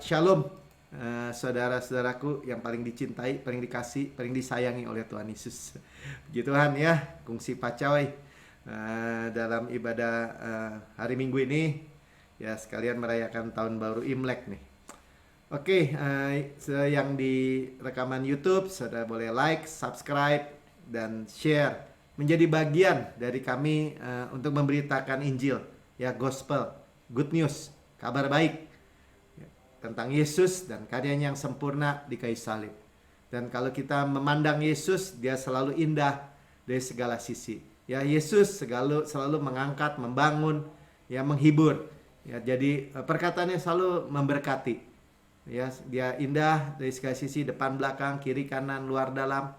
Shabbat Shalom, saudara-saudaraku yang paling dicintai, paling dikasih, paling disayangi oleh Tuhan Yesus. Puji Tuhan ya, kongsi pacoy dalam ibadah hari Minggu ini ya, sekalian merayakan tahun baru Imlek nih. Oke, yang di rekaman YouTube saudara boleh like, subscribe, dan share, menjadi bagian dari kami untuk memberitakan Injil ya, gospel, good news, kabar baik tentang Yesus dan karyanya yang sempurna di kayu salib. Dan kalau kita memandang Yesus, dia selalu indah dari segala sisi. Ya, Yesus selalu mengangkat, membangun, ya, menghibur. Ya, jadi perkataannya selalu memberkati. Ya, dia indah dari segala sisi, depan belakang, kiri kanan, luar dalam.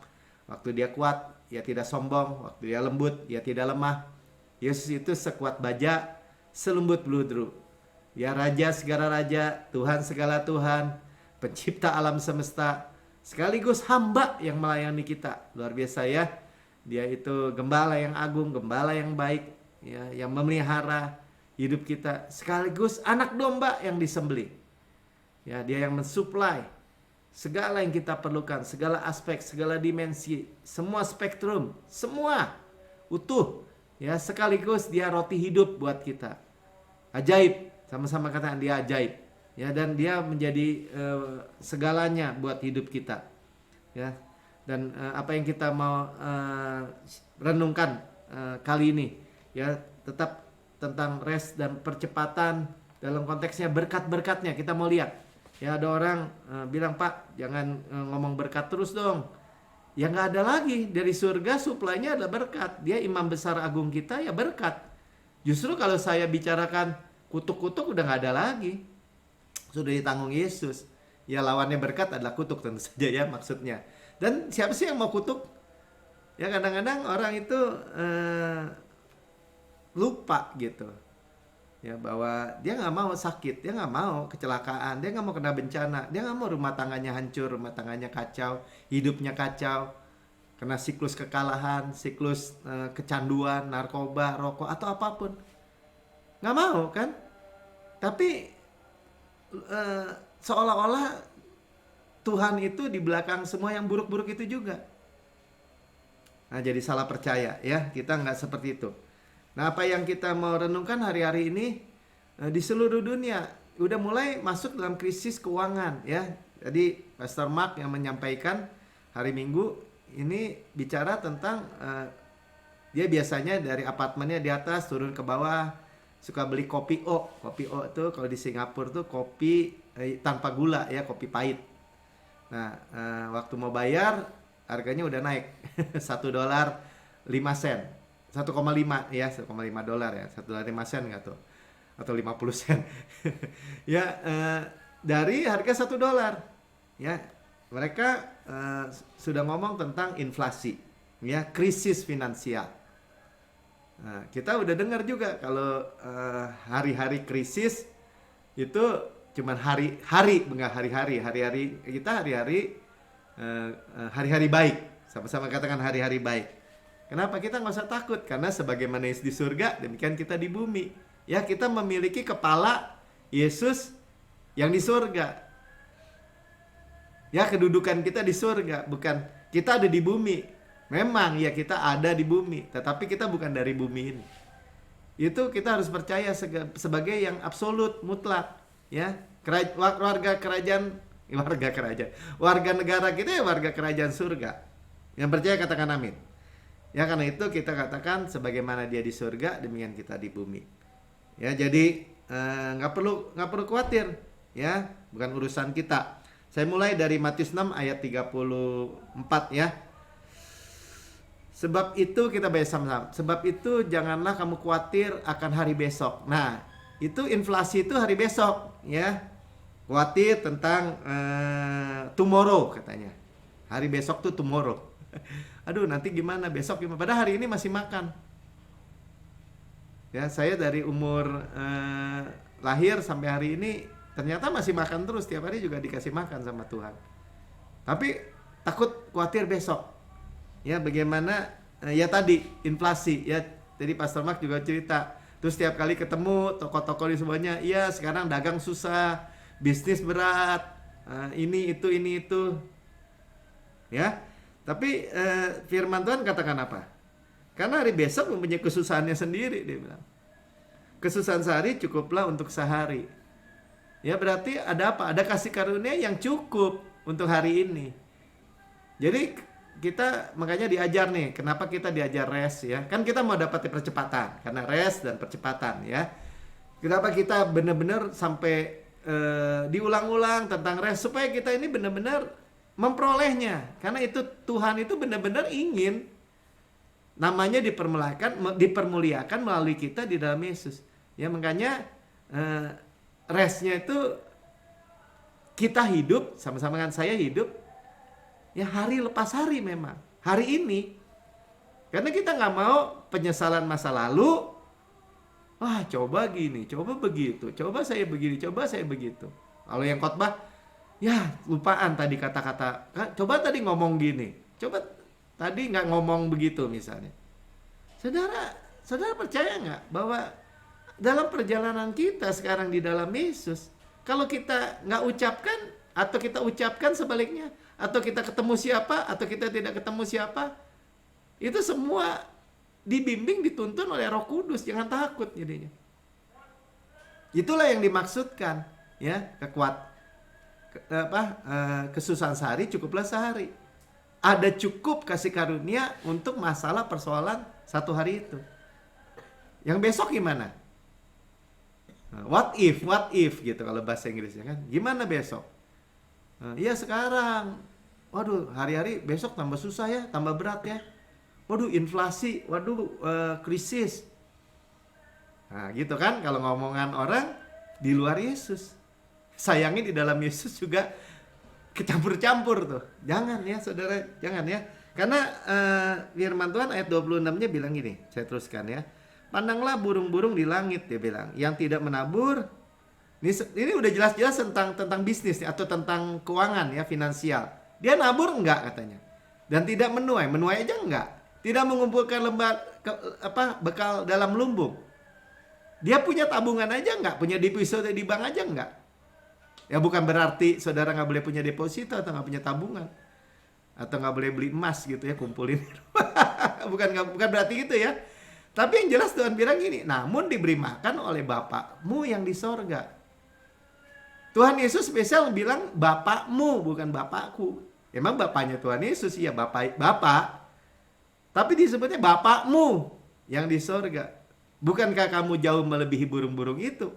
Waktu dia kuat, dia tidak sombong. Waktu dia lembut, dia tidak lemah. Yesus itu sekuat baja, selembut beludru. Ya, Raja segala raja, Tuhan segala Tuhan, pencipta alam semesta, sekaligus hamba yang melayani kita. Luar biasa ya. Dia itu gembala yang agung, gembala yang baik, ya, yang memelihara hidup kita, sekaligus anak domba yang disembelih. Ya, dia yang mensuplai segala yang kita perlukan, segala aspek, segala dimensi, semua spektrum, semua utuh. Ya, sekaligus dia roti hidup buat kita. Ajaib. Sama-sama katakan dia ajaib, ya, dan dia menjadi segalanya buat hidup kita, ya. Dan apa yang kita mau renungkan kali ini, ya, tetap tentang rest dan percepatan dalam konteksnya berkat-berkatnya. Kita mau lihat, ya, ada orang bilang, Pak, jangan ngomong berkat terus dong. Ya, nggak ada lagi dari surga, suplainya adalah berkat. Dia imam besar agung kita, ya berkat. Justru kalau saya bicarakan kutuk-kutuk udah nggak ada lagi, sudah ditanggung Yesus. Ya, lawannya berkat adalah kutuk tentu saja ya maksudnya. Dan siapa sih yang mau kutuk? Ya, kadang-kadang orang itu lupa gitu. Ya, bahwa dia nggak mau sakit, dia nggak mau kecelakaan, dia nggak mau kena bencana, dia nggak mau rumah tangganya hancur, rumah tangganya kacau, hidupnya kacau, kena siklus kekalahan, siklus kecanduan, narkoba, rokok atau apapun. Nggak mau kan? Tapi seolah-olah Tuhan itu di belakang semua yang buruk-buruk itu juga. Nah, jadi salah percaya ya, kita nggak seperti itu. Nah, apa yang kita mau renungkan hari-hari ini di seluruh dunia udah mulai masuk dalam krisis keuangan ya. Jadi Pastor Mark yang menyampaikan hari Minggu ini bicara tentang dia biasanya dari apartemennya di atas turun ke bawah, suka beli kopi O. Kopi O itu kalau di Singapura tuh kopi tanpa gula ya, kopi pahit. Nah, waktu mau bayar harganya udah naik $1.05, 1,5 ya, $1,5 ya, $1.05 nggak tuh, atau 50 sen. Ya, dari harga $1 ya, mereka sudah ngomong tentang inflasi ya, krisis finansial. Nah, kita udah dengar juga kalau hari-hari krisis itu cuman hari-hari, enggak hari-hari. Hari-hari kita hari-hari baik. Sama-sama katakan hari-hari baik. Kenapa? Kita nggak usah takut, karena sebagaimana Yesus di surga, demikian kita di bumi. Ya, kita memiliki kepala Yesus yang di surga. Ya, kedudukan kita di surga, bukan kita ada di bumi. Memang ya kita ada di bumi, tetapi kita bukan dari bumi ini. Itu kita harus percaya sebagai yang absolut, mutlak, ya. Warga negara kita ya warga kerajaan surga. Yang percaya katakan amin. Ya, karena itu kita katakan sebagaimana dia di surga, demikian kita di bumi. Ya, jadi nggak perlu khawatir, ya, bukan urusan kita. Saya mulai dari Matius 6 ayat 34 ya. Sebab itu kita baca sama-sama. Sebab itu janganlah kamu khawatir akan hari besok. Nah, itu inflasi itu hari besok ya. Khawatir tentang tomorrow katanya. Hari besok tuh tomorrow. Aduh, nanti gimana besok gimana? Padahal hari ini masih makan. Ya, saya dari umur lahir sampai hari ini ternyata masih makan terus, tiap hari juga dikasih makan sama Tuhan. Tapi takut khawatir besok. Ya, bagaimana ya tadi inflasi ya, tadi Pastor Mark juga cerita. Terus setiap kali ketemu toko-toko di semuanya, iya sekarang dagang susah, bisnis berat, ini itu, ya. Tapi firman Tuhan katakan apa? Karena hari besok mempunyai kesusahannya sendiri, dia bilang. Kesusahan sehari cukuplah untuk sehari. Ya berarti ada apa? Ada kasih karunia yang cukup untuk hari ini. Jadi kita makanya diajar nih, kenapa kita diajar rest ya? Kan kita mau dapat percepatan, karena rest dan percepatan ya. Kenapa kita benar-benar sampai diulang-ulang tentang rest, supaya kita ini benar-benar memperolehnya. Karena itu Tuhan itu benar-benar ingin namanya dipermuliakan melalui kita di dalam Yesus. Ya makanya restnya itu kita hidup sama-sama dengan saya hidup ya hari lepas hari memang. Hari ini. Karena kita nggak mau penyesalan masa lalu. Wah coba gini, coba begitu, coba saya begini, coba saya begitu. Kalau yang khotbah, ya lupaan tadi kata-kata. Coba tadi ngomong gini, coba tadi nggak ngomong begitu misalnya. Saudara percaya nggak bahwa dalam perjalanan kita sekarang di dalam Yesus, kalau kita nggak ucapkan atau kita ucapkan sebaliknya, atau kita ketemu siapa atau kita tidak ketemu siapa, itu semua dibimbing, dituntun oleh Roh Kudus. Jangan takut jadinya. Itulah yang dimaksudkan ya, kesusahan sehari cukuplah sehari. Ada cukup kasih karunia untuk masalah persoalan satu hari itu. Yang besok gimana? What if gitu kalau bahasa Inggrisnya kan. Gimana besok? Ya sekarang. Waduh, hari-hari besok tambah susah ya, tambah berat ya. Waduh, inflasi, waduh, krisis. Nah, gitu kan kalau ngomongan orang di luar Yesus. Sayangnya di dalam Yesus juga kecampur-campur tuh. Jangan ya, Saudara, jangan ya. Karena firman Tuhan ayat 26-nya bilang gini, saya teruskan ya. Pandanglah burung-burung di langit, dia bilang, yang tidak menabur. Ini udah jelas-jelas tentang bisnis atau tentang keuangan ya, finansial. Dia nabur enggak katanya. Dan tidak menuai aja enggak. Tidak mengumpulkan bekal dalam lumbung. Dia punya tabungan aja enggak, punya deposito di bank aja enggak. Ya bukan berarti saudara nggak boleh punya deposito atau nggak punya tabungan. Atau nggak boleh beli emas gitu ya, kumpulin. bukan berarti gitu ya. Tapi yang jelas Tuhan bilang gini, namun diberi makan oleh Bapakmu yang di sorga. Tuhan Yesus spesial bilang Bapakmu, bukan Bapakku. Emang Bapaknya Tuhan Yesus, ya Bapak. Tapi disebutnya Bapakmu yang di sorga. Bukankah kamu jauh melebihi burung-burung itu?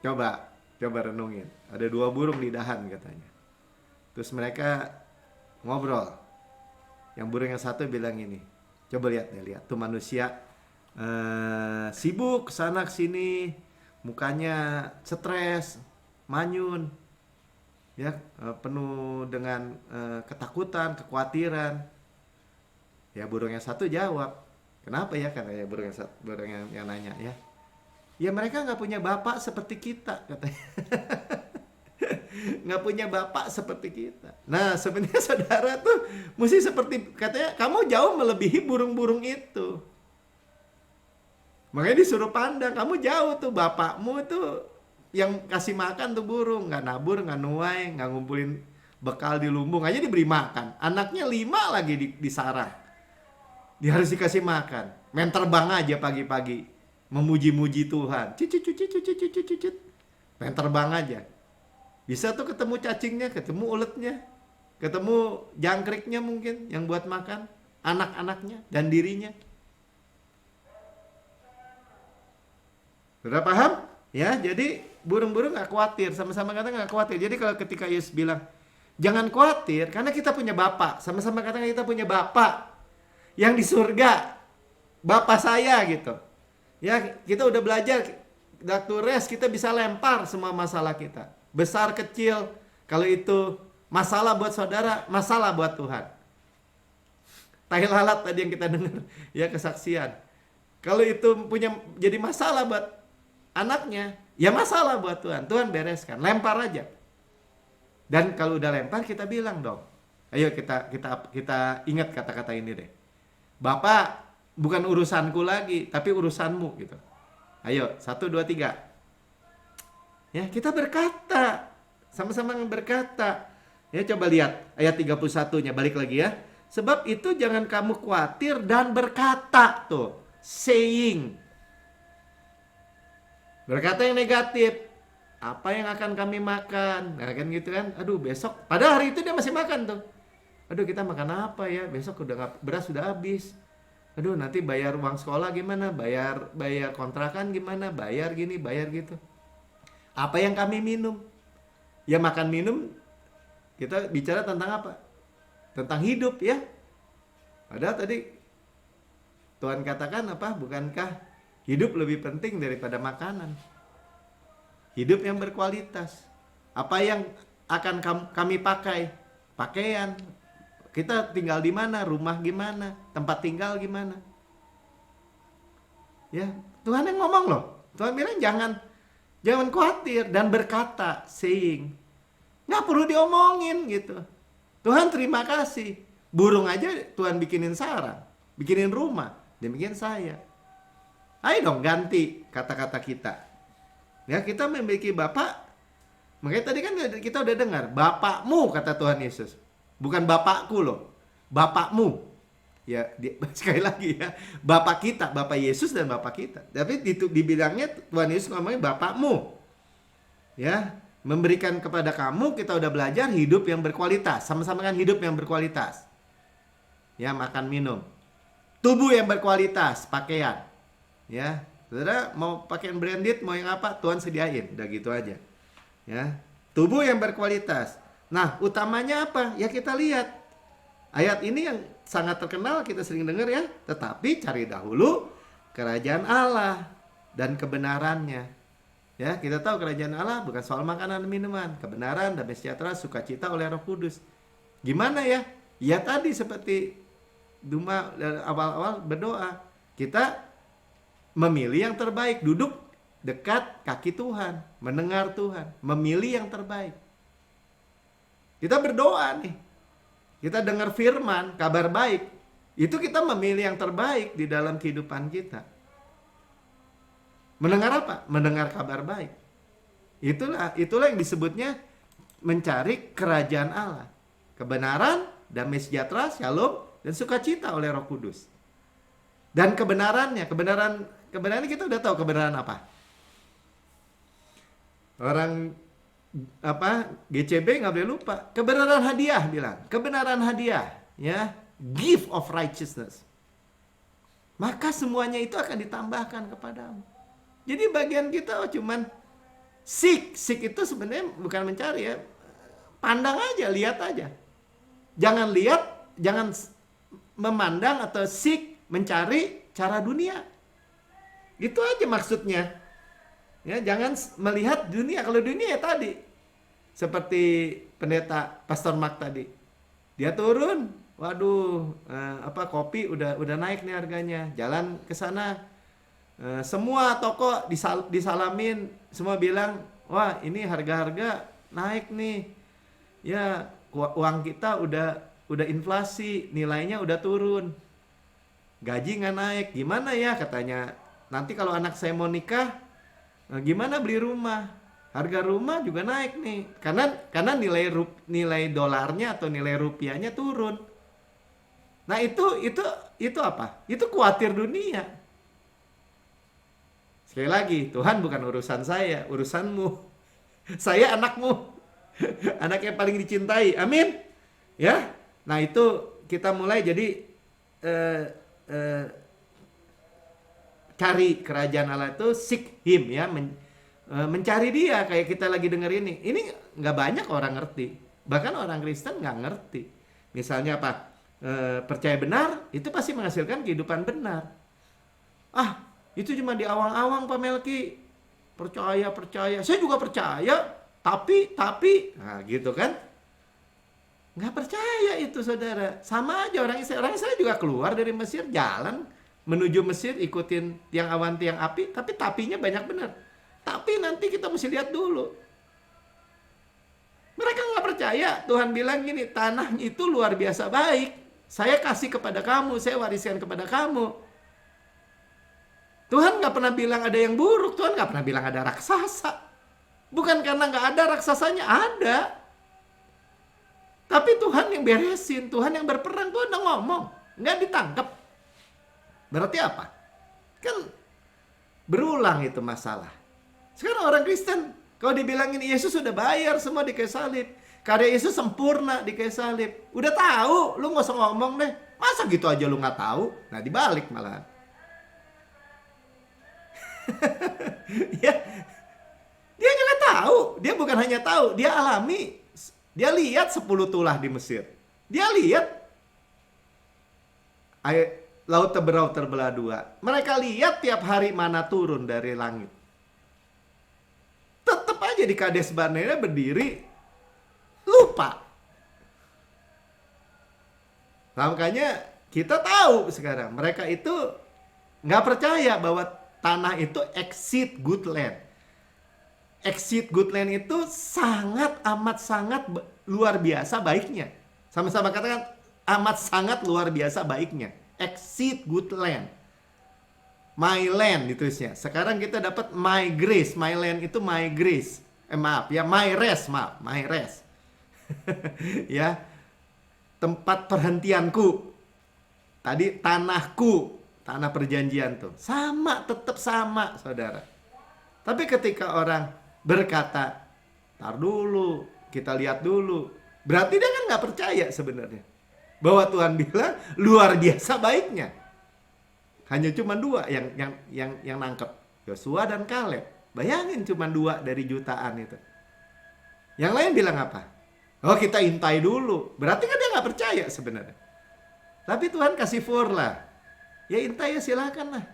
Coba renungin. Ada 2 burung di dahan katanya. Terus mereka ngobrol. Yang burung yang satu bilang ini, coba lihat. Tuh manusia sibuk sana sini, mukanya stres, manyun, ya penuh dengan ketakutan, kekhawatiran. Ya burung yang satu jawab, kenapa ya? Karena ya burung yang nanya ya. Ya mereka nggak punya bapak seperti kita katanya. Nggak punya bapak seperti kita. Nah sebenarnya saudara tuh mesti seperti katanya, kamu jauh melebihi burung-burung itu. Makanya disuruh pandang, kamu jauh tuh, bapakmu tuh yang kasih makan tuh burung, nggak nabur, nggak nuai, nggak ngumpulin bekal di lumbung aja diberi makan. Anaknya 5 lagi di sarang. Dia harus dikasih makan. Main terbang aja pagi-pagi, memuji-muji Tuhan. Cicit. Main terbang aja. Bisa tuh ketemu cacingnya, ketemu uletnya, ketemu jangkriknya mungkin yang buat makan, anak-anaknya dan dirinya. Sudah paham? Ya, jadi burung-burung gak khawatir, sama-sama kata gak khawatir. Jadi kalau ketika Yesus bilang, jangan khawatir, karena kita punya Bapa. Sama-sama kata kita punya Bapa yang di surga, Bapa saya gitu. Ya, kita udah belajar, waktu rest kita bisa lempar semua masalah kita. Besar, kecil, kalau itu masalah buat saudara, masalah buat Tuhan. Tai lalat tadi yang kita dengar, ya kesaksian. Kalau itu punya jadi masalah buat anaknya, ya masalah buat Tuhan. Tuhan bereskan, lempar aja. Dan kalau udah lempar kita bilang dong, ayo kita ingat kata-kata ini deh. Bapak, bukan urusanku lagi, tapi urusanmu gitu. Ayo, 1, 2, 3. Ya, kita berkata, sama-sama berkata. Ya, coba lihat ayat 31-nya, balik lagi ya. Sebab itu jangan kamu khawatir dan berkata, tuh, saying. Berkata yang negatif. Apa yang akan kami makan? Nah, kan gitu kan. Aduh, besok. Pada hari itu dia masih makan tuh. Aduh, kita makan apa ya? Besok beras sudah habis. Aduh, nanti bayar uang sekolah gimana? Bayar kontrakan gimana? Bayar gini, bayar gitu. Apa yang kami minum? Ya, makan minum. Kita bicara tentang apa? Tentang hidup ya. Padahal tadi Tuhan katakan apa? Bukankah hidup lebih penting daripada makanan? Hidup yang berkualitas. Apa yang akan kami pakai? Pakaian. Kita tinggal di mana? Rumah gimana? Tempat tinggal gimana? Ya, Tuhan yang ngomong loh. Tuhan bilang jangan khawatir dan berkata, saying. Nggak perlu diomongin gitu. Tuhan terima kasih. Burung aja Tuhan bikinin sarang, bikinin rumah, demikian saya. Ayo dong ganti kata-kata kita. Ya, kita memiliki Bapak. Makanya tadi kan kita udah dengar, Bapakmu kata Tuhan Yesus. Bukan Bapakku loh, Bapakmu. Ya, sekali lagi ya, Bapak kita, Bapak Yesus dan Bapak kita. Tapi dibilangnya Tuhan Yesus ngomongnya Bapakmu. Ya, memberikan kepada kamu, kita udah belajar hidup yang berkualitas. Sama-sama kan hidup yang berkualitas. Ya, makan minum. Tubuh yang berkualitas, pakaian. Ya, saudara mau pakaian branded, mau yang apa, Tuhan sediain. Udah gitu aja. Ya, tubuh yang berkualitas. Nah, utamanya apa? Ya kita lihat. Ayat ini yang sangat terkenal, kita sering dengar ya. Tetapi cari dahulu kerajaan Allah dan kebenarannya. Ya, kita tahu kerajaan Allah bukan soal makanan dan minuman, kebenaran, damai sejahtera, sukacita oleh Roh Kudus. Gimana ya? Ya tadi seperti Duma awal-awal berdoa, kita memilih yang terbaik, duduk dekat kaki Tuhan, mendengar Tuhan, memilih yang terbaik. Kita berdoa nih, kita dengar firman, kabar baik, itu kita memilih yang terbaik di dalam kehidupan kita. Mendengar apa? Mendengar kabar baik. Itulah yang disebutnya mencari kerajaan Allah. Kebenaran, damai sejahtera, shalom, dan sukacita oleh Roh Kudus. Dan kebenarannya kita udah tahu kebenaran apa. Orang GCB nggak boleh lupa. Kebenaran hadiah bilang. Kebenaran hadiah, ya, gift of righteousness. Maka semuanya itu akan ditambahkan kepadamu. Jadi bagian kita cuman seek itu sebenarnya bukan mencari ya. Pandang aja, lihat aja. Jangan lihat, jangan memandang atau seek mencari cara dunia. Itu aja maksudnya. Ya, jangan melihat dunia. Kalau dunia ya tadi seperti pendeta Pastor Mark tadi. Dia turun, waduh, kopi udah naik nih harganya. Jalan ke sana, semua toko disalamin, semua bilang, wah ini harga-harga naik nih. Ya, uang kita udah inflasi, nilainya udah turun. Gaji nggak naik, gimana ya katanya. Nanti kalau anak saya mau nikah, gimana beli rumah? Harga rumah juga naik nih. Karena nilai dolarnya atau nilai rupiahnya turun. Nah, itu apa? Itu khawatir dunia. Sekali lagi, Tuhan bukan urusan saya, urusanmu. Saya anakmu. Anak yang paling dicintai. Amin. Ya. Nah, itu kita mulai jadi cari kerajaan Allah itu, seek him ya, mencari dia. Kayak kita lagi denger ini nggak banyak orang ngerti, bahkan orang Kristen nggak ngerti. Misalnya apa, percaya benar itu pasti menghasilkan kehidupan benar. Itu cuma di awang-awang Pak Melki, percaya saya juga percaya, tapi nah gitu kan. Nggak percaya itu saudara. Sama aja orang Israel juga keluar dari Mesir, jalan menuju Mesir, ikutin tiang awan tiang api, tapi tapinya banyak benar. Tapi nanti kita mesti lihat dulu. Mereka nggak percaya. Tuhan bilang gini, tanah itu luar biasa baik, saya kasih kepada kamu, saya wariskan kepada kamu. Tuhan nggak pernah bilang ada yang buruk, Tuhan nggak pernah bilang ada raksasa. Bukan karena nggak ada raksasanya, ada. Tapi Tuhan yang beresin, Tuhan yang berperang, Tuhan udah ngomong, nggak ditangkap. Berarti apa? Kan berulang itu masalah. Sekarang orang Kristen, kalau dibilangin Yesus sudah bayar semua di kayu salib, karya Yesus sempurna di kayu salib, udah tahu, lu nggak usah ngomong deh. Masa gitu aja lu nggak tahu? Nah dibalik malahan. Ya, dia juga tahu. Dia bukan hanya tahu, dia alami. Dia lihat 10 tulah di Mesir. Dia lihat air laut terbelah dua. Mereka lihat tiap hari mana turun dari langit. Tetap aja di Kades Barnea berdiri lupa. Nah, makanya kita tahu sekarang mereka itu nggak percaya bahwa tanah itu exceed good land. Exceed good land itu sangat amat sangat luar biasa baiknya. Sama-sama katakan amat sangat luar biasa baiknya. Exceed good land. My land ditulisnya. Sekarang kita dapat my grace. My land itu my grace. Maaf ya, my rest, maaf, my rest. Ya. Tempat perhentianku. Tadi tanahku, tanah perjanjian tuh. Sama, tetap sama, Saudara. Tapi ketika orang berkata, tar dulu, kita lihat dulu. Berarti dia kan nggak percaya sebenarnya. Bahwa Tuhan bilang luar biasa baiknya. Hanya cuma 2 yang nangkep. Yosua dan Kaleb. Bayangin cuma 2 dari jutaan itu. Yang lain bilang apa? Oh kita intai dulu. Berarti kan dia nggak percaya sebenarnya. Tapi Tuhan kasih for lah. Ya intai ya silakan lah.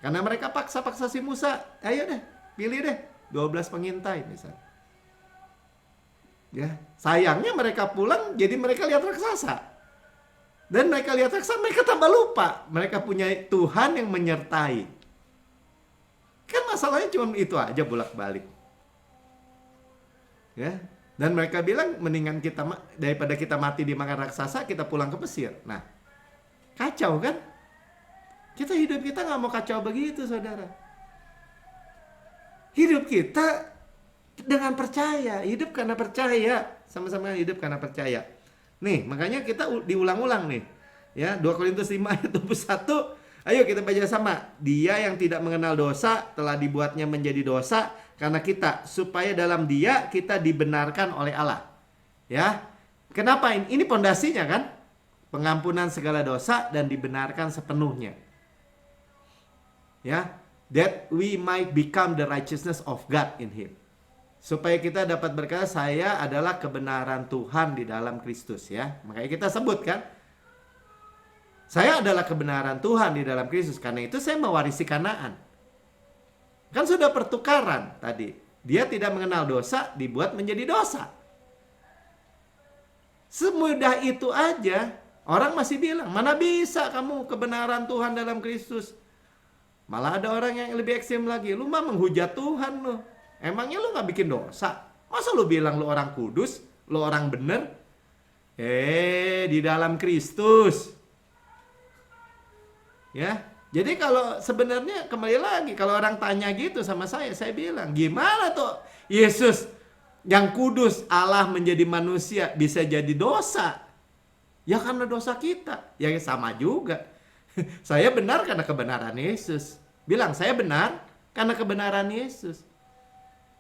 Karena mereka paksa-paksa si Musa. Ayo deh, pilih deh 12 pengintai misalnya. Ya, sayangnya mereka pulang jadi mereka lihat raksasa. Dan mereka lihat raksasa, mereka tambah lupa. Mereka punya Tuhan yang menyertai. Kan masalahnya cuma itu aja bolak-balik. Ya, dan mereka bilang mendingan kita daripada kita mati dimakan raksasa, kita pulang ke Mesir. Nah, kacau kan? Kita hidup kita nggak mau kacau begitu, Saudara. Hidup kita dengan percaya, hidup karena percaya, sama-sama hidup karena percaya. Nih, makanya kita diulang-ulang nih. Ya, 2 Korintus 5 ayat 21. Ayo kita baca sama. Dia yang tidak mengenal dosa telah dibuatnya menjadi dosa karena kita, supaya dalam Dia kita dibenarkan oleh Allah. Ya. Kenapa ini? Ini pondasinya kan? Pengampunan segala dosa dan dibenarkan sepenuhnya. Ya, that we might become the righteousness of God in Him. Supaya kita dapat berkata, saya adalah kebenaran Tuhan di dalam Kristus, ya. Makanya kita sebut kan, saya adalah kebenaran Tuhan di dalam Kristus. Karena itu saya mewarisi Kanaan. Kan sudah pertukaran tadi. Dia tidak mengenal dosa, dibuat menjadi dosa. Semudah itu aja. Orang masih bilang, mana bisa kamu kebenaran Tuhan dalam Kristus. Malah ada orang yang lebih ekstrem lagi. Lu mah menghujat Tuhan lu. Emangnya lu gak bikin dosa? Masa lu bilang lu orang kudus? Lu orang bener? Di dalam Kristus. Ya, jadi kalau sebenarnya kembali lagi, kalau orang tanya gitu sama saya bilang, gimana tuh Yesus yang kudus, Allah menjadi manusia bisa jadi dosa? Ya karena dosa kita. Ya sama juga. Saya benar karena kebenaran Yesus. Bilang saya benar karena kebenaran Yesus.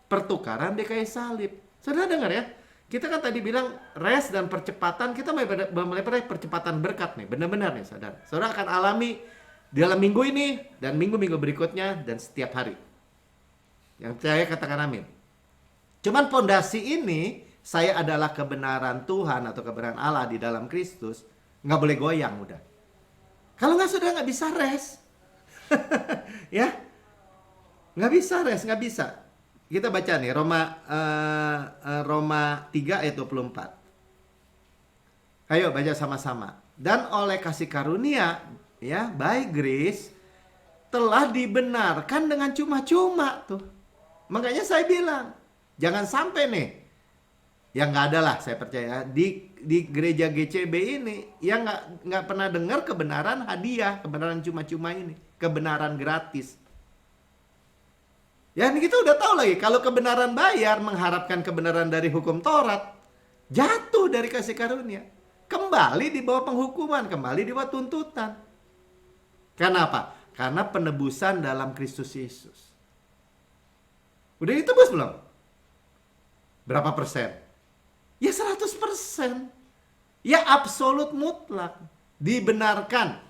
Pertukaran di kayu salib. Saudara dengar ya? Kita kan tadi bilang rest dan percepatan. Kita mulai pada percepatan berkat nih. Benar-benar nih saudara. Saudara akan alami dalam minggu ini dan minggu-minggu berikutnya dan setiap hari. Yang saya katakan amin. Cuman pondasi ini, saya adalah kebenaran Tuhan atau kebenaran Allah di dalam Kristus, nggak boleh goyang udah. Kalau nggak sudah nggak bisa rest. Ya, nggak bisa rest, nggak bisa. Kita baca nih Roma 3 ayat 24. Ayo baca sama-sama. Dan oleh kasih karunia, ya, by grace, telah dibenarkan dengan cuma-cuma tuh. Makanya saya bilang, jangan sampai nih, ya nggak ada lah saya percaya di gereja GCB ini yang nggak pernah dengar kebenaran hadiah, kebenaran cuma-cuma ini, kebenaran gratis. Ya, ini kita udah tahu lagi, kalau kebenaran bayar mengharapkan kebenaran dari hukum Taurat, jatuh dari kasih karunia. Kembali di bawah penghukuman, kembali di bawah tuntutan. Kenapa? Karena penebusan dalam Kristus Yesus. Udah ditebus belum? Berapa persen? Ya 100%. Ya absolut mutlak. Dibenarkan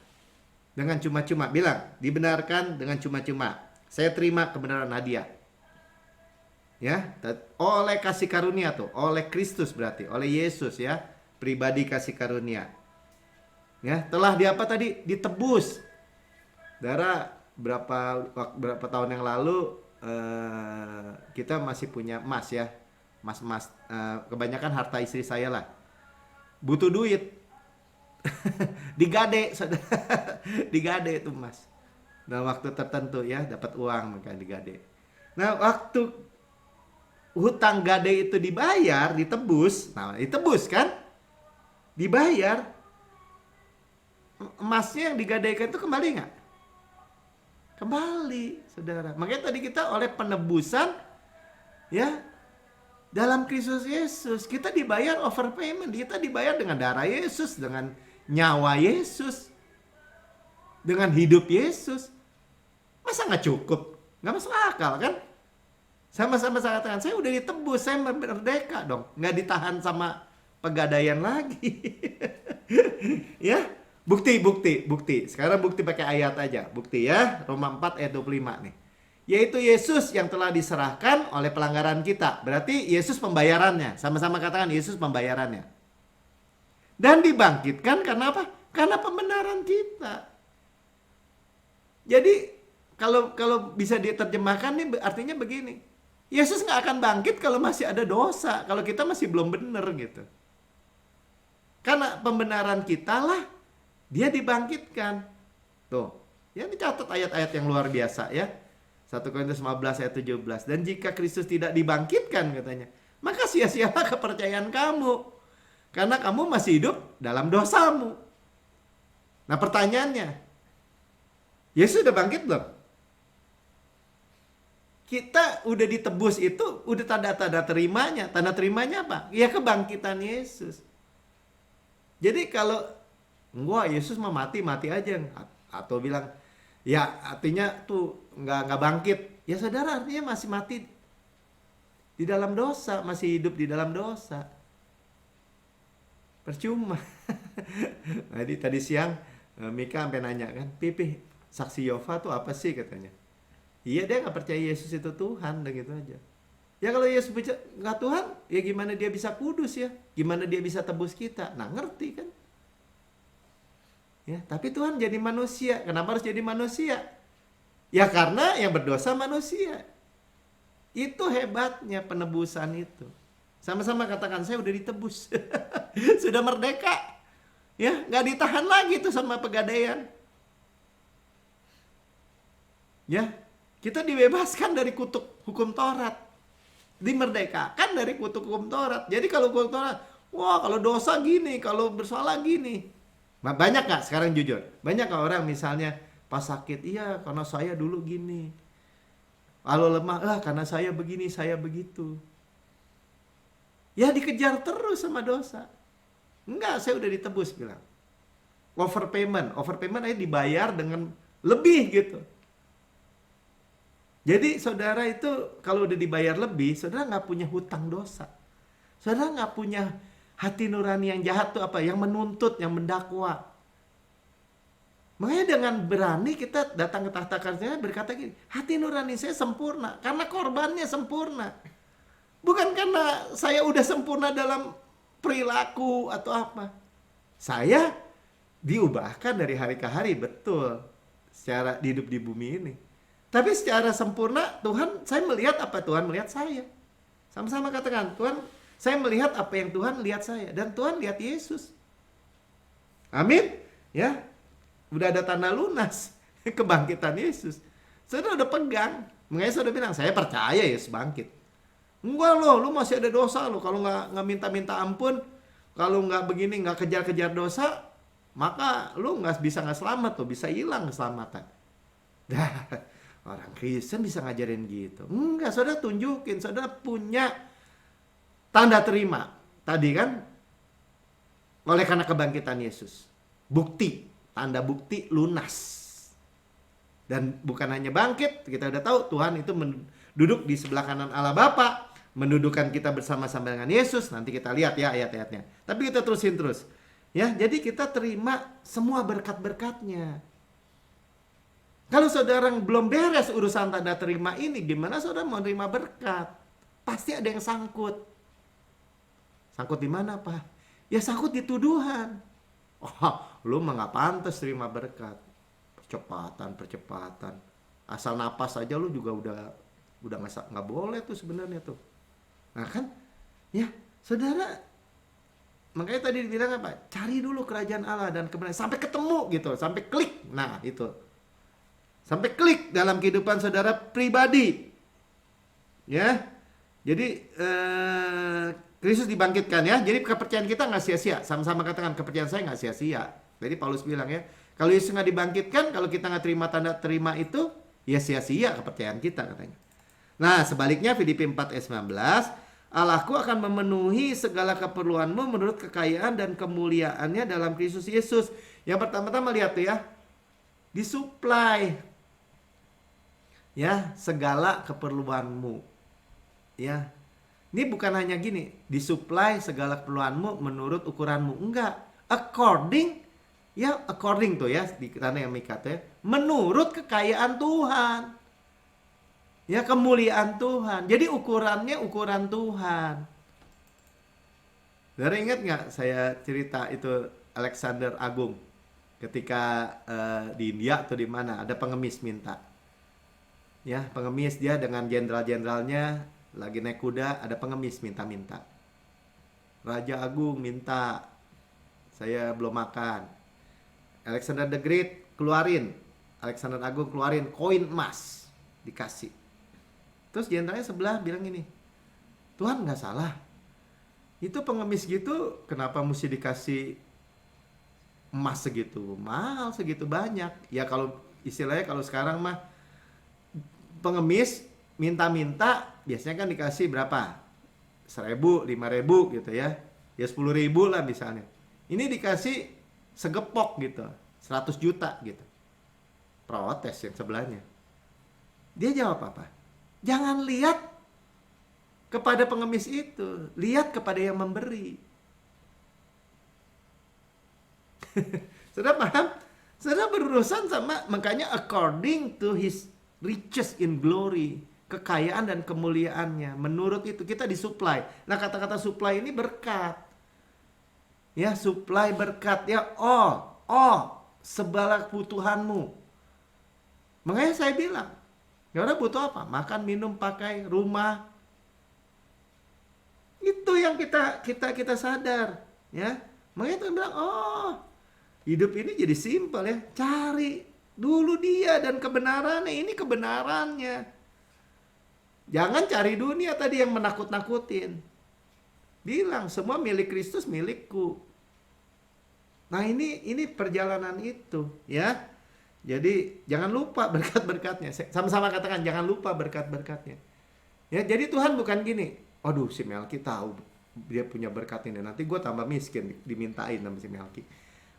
dengan cuma-cuma. Bilang, dibenarkan dengan cuma-cuma. Saya terima kebenaran hadiah. Ya, oleh kasih karunia tuh, oleh Kristus berarti, oleh Yesus ya, pribadi kasih karunia. Ya, telah di apa tadi? Ditebus. Darah berapa tahun yang lalu kita masih punya emas ya. Emas kebanyakan harta istri saya lah. Butuh duit. Digade, saudara. Digade itu emas. Dalam waktu tertentu ya, dapat uang maka digade. Nah, waktu hutang gade itu dibayar, ditebus. Nah, ditebus kan? Dibayar. Emasnya yang digadaikan itu kembali nggak? Kembali, saudara. Makanya tadi kita oleh penebusan ya, dalam Kristus Yesus, kita dibayar overpayment. Kita dibayar dengan darah Yesus, dengan nyawa Yesus, dengan hidup Yesus. Masa nggak cukup? Nggak masuk akal kan? Sama-sama saya katakan, saya udah ditebus, saya merdeka dong. Nggak ditahan sama pegadaian lagi. Ya, bukti. Sekarang bukti pakai ayat aja. Bukti ya, Roma 4 ayat 25 nih. Yaitu Yesus yang telah diserahkan oleh pelanggaran kita. Berarti Yesus pembayarannya. Sama-sama katakan Yesus pembayarannya. Dan dibangkitkan karena apa? Karena pembenaran kita. Jadi kalau bisa diterjemahkan nih artinya begini. Yesus nggak akan bangkit kalau masih ada dosa. Kalau kita masih belum benar gitu. Karena pembenaran kita lah dia dibangkitkan. Tuh. Ya dicatat ayat-ayat yang luar biasa ya. 1 Korintus 15 ayat 17. Dan jika Kristus tidak dibangkitkan katanya, maka sia-sialah kepercayaan kamu. Karena kamu masih hidup dalam dosamu. Nah pertanyaannya, Yesus udah bangkit belum? Kita udah ditebus itu, udah tanda-tanda terimanya. Tanda terimanya apa? Ya kebangkitan Yesus. Jadi kalau enggak, Yesus mah mati aja. Atau bilang, ya artinya tuh nggak bangkit. Ya saudara, artinya masih mati di dalam dosa, masih hidup di dalam dosa. Percuma. Jadi tadi siang Mika sampai nanya kan, Pipi, saksi Yehova tuh apa sih katanya? Iya, dia nggak percaya Yesus itu Tuhan, dan gitu aja. Ya kalau Yesus nggak Tuhan, ya gimana dia bisa kudus ya? Gimana dia bisa tebus kita? Nah ngerti kan? Ya, tapi Tuhan jadi manusia. Kenapa harus jadi manusia? Ya karena yang berdosa manusia. Itu hebatnya penebusan itu. Sama-sama katakan, saya udah ditebus. Sudah merdeka. Ya, nggak ditahan lagi tuh sama pegadaian. Ya, kita dibebaskan dari kutuk hukum Taurat. Dimerdekakan dari kutuk hukum Taurat. Jadi kalau hukum Taurat, wah kalau dosa gini, kalau bersalah gini. Banyak gak sekarang jujur? Banyak gak orang misalnya pas sakit, iya karena saya dulu gini. Kalau lemah, karena saya begini, saya begitu. Ya dikejar terus sama dosa. Enggak, saya udah ditebus bilang. Overpayment aja dibayar dengan lebih gitu. Jadi saudara itu kalau udah dibayar lebih, saudara nggak punya hutang dosa. Saudara nggak punya hati nurani yang jahat tuh apa? Yang menuntut, yang mendakwa. Makanya dengan berani kita datang ke tahta karunia berkata gini, hati nurani saya sempurna karena korbannya sempurna. Bukan karena saya udah sempurna dalam perilaku atau apa. Saya diubahkan dari hari ke hari, betul. Secara hidup di bumi ini. Tapi secara sempurna Tuhan, saya melihat apa Tuhan melihat saya. Sama-sama katakan, Tuhan, saya melihat apa yang Tuhan lihat saya. Dan Tuhan lihat Yesus. Amin. Ya, udah ada tanda lunas kebangkitan Yesus. Saudara udah pegang. Makanya saudara bilang, saya percaya Yesus bangkit. Enggak loh, lu masih ada dosa lo. Kalau nggak minta-minta ampun, kalau nggak begini, nggak kejar-kejar dosa, maka lu nggak selamat tuh, bisa hilang keselamatan. Dah. Orang Kristen bisa ngajarin gitu. Enggak, saudara tunjukin, saudara punya tanda terima. Tadi kan, oleh karena kebangkitan Yesus. Bukti, tanda bukti lunas. Dan bukan hanya bangkit, kita udah tahu Tuhan itu duduk di sebelah kanan Allah Bapa, mendudukan kita bersama-sama dengan Yesus. Nanti kita lihat ya ayat-ayatnya. Tapi kita terusin terus. Ya, jadi kita terima semua berkat-berkatnya. Kalau saudara belum beres urusan tanda terima ini, gimana saudara mau terima berkat? Pasti ada yang sangkut. Sangkut di mana, Pak? Ya sangkut di tuduhan. Oh, lu mah nggak pantas terima berkat. Percepatan. Asal napas aja lu juga udah nggak boleh tuh sebenarnya tuh. Nah kan, ya saudara, makanya tadi dibilang apa? Cari dulu kerajaan Allah dan kebenaran sampai ketemu gitu, sampai klik. Nah itu. Sampai klik dalam kehidupan saudara pribadi. Ya. Jadi Kristus dibangkitkan ya. Jadi kepercayaan kita nggak sia-sia. Sama-sama katakan kepercayaan saya nggak sia-sia. Jadi Paulus bilang ya, kalau Yesus nggak dibangkitkan, kalau kita nggak terima tanda terima itu, ya sia-sia kepercayaan kita katanya. Nah sebaliknya Filipi 4 ayat 19, Allahku akan memenuhi segala keperluanmu menurut kekayaan dan kemuliaannya dalam Kristus Yesus. Yang pertama-tama lihat tuh ya, disuplai. Ya, segala keperluanmu. Ya. Ini bukan hanya gini, disuplai segala keperluanmu menurut ukuranmu. Enggak. According tuh ya, di sana yang mikat ya. Menurut kekayaan Tuhan. Ya, kemuliaan Tuhan. Jadi ukurannya ukuran Tuhan. Saudara ingat nggak saya cerita itu Alexander Agung ketika di India atau di mana ada pengemis minta. Ya, pengemis dia dengan jenderal-jenderalnya lagi naik kuda, ada pengemis minta-minta. Raja Agung minta, saya belum makan. Alexander the Great Alexander Agung keluarin koin emas, dikasih. Terus jenderalnya sebelah bilang gini, Tuhan nggak salah. Itu pengemis gitu, kenapa mesti dikasih emas segitu mahal, segitu banyak? Ya kalau istilahnya kalau sekarang mah pengemis minta-minta biasanya kan dikasih berapa? 1.000, 5.000 gitu ya. Ya 10.000 lah misalnya. Ini dikasih segepok gitu, 100 juta gitu. Protes yang sebelahnya. Dia jawab apa? Jangan lihat kepada pengemis itu, lihat kepada yang memberi. Saudara paham? Saudara berurusan sama, makanya according to his riches in glory, kekayaan dan kemuliaannya. Menurut itu kita disuplai. Nah kata-kata supply ini berkat. Ya supply berkat ya segala kebutuhanmu. Makanya saya bilang, ya udah butuh apa? Makan, minum, pakai, rumah. Itu yang kita sadar, ya. Makanya saya bilang, hidup ini jadi simpel ya. Cari dulu dia dan kebenarannya, ini kebenarannya. Jangan cari dunia tadi yang menakut-nakutin. Bilang semua milik Kristus, milikku. Nah ini perjalanan itu ya. Jadi jangan lupa berkat-berkatnya. Sama-sama katakan jangan lupa berkat-berkatnya. Ya jadi Tuhan bukan gini, aduh si Melki tahu dia punya berkat ini, nanti gue tambah miskin dimintain sama si Melki.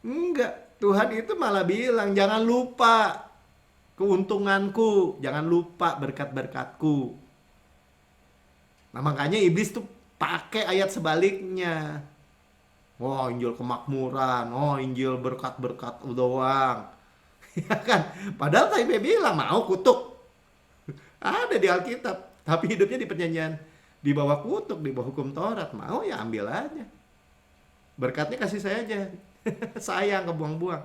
Enggak, Tuhan itu malah bilang jangan lupa keuntunganku, jangan lupa berkat-berkatku. Nah makanya iblis tuh pakai ayat sebaliknya. Oh Injil kemakmuran, oh Injil berkat-berkat doang. Ya kan, padahal saya bilang mau kutuk. Ada di Alkitab, tapi hidupnya di perjanjian di bawah kutuk, di bawah hukum Taurat. Mau ya ambil aja. Berkatnya kasih saya aja. Sayang kebuang-buang.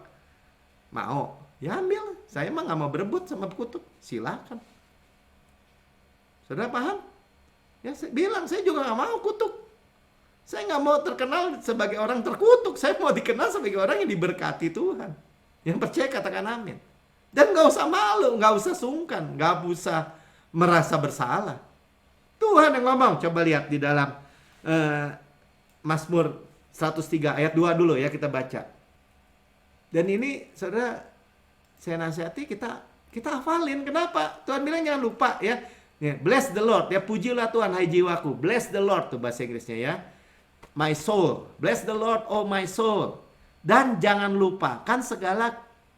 Mau ya ambil. Saya mah gak mau berebut sama kutuk. Silakan. Saudara paham? Ya saya bilang saya juga gak mau kutuk. Saya gak mau terkenal sebagai orang terkutuk. Saya mau dikenal sebagai orang yang diberkati Tuhan. Yang percaya katakan amin. Dan gak usah malu, gak usah sungkan, gak usah merasa bersalah. Tuhan yang ngomong. Coba lihat di dalam Mazmur 103 ayat 2 dulu ya kita baca. Dan ini saudara, saya nasihati Kita hafalin. Kenapa? Tuhan bilang jangan lupa ya. Bless the Lord. Ya, pujilah Tuhan hai jiwaku. Bless the Lord tuh bahasa Inggrisnya ya. My soul. Bless the Lord oh my soul. Dan jangan lupakan segala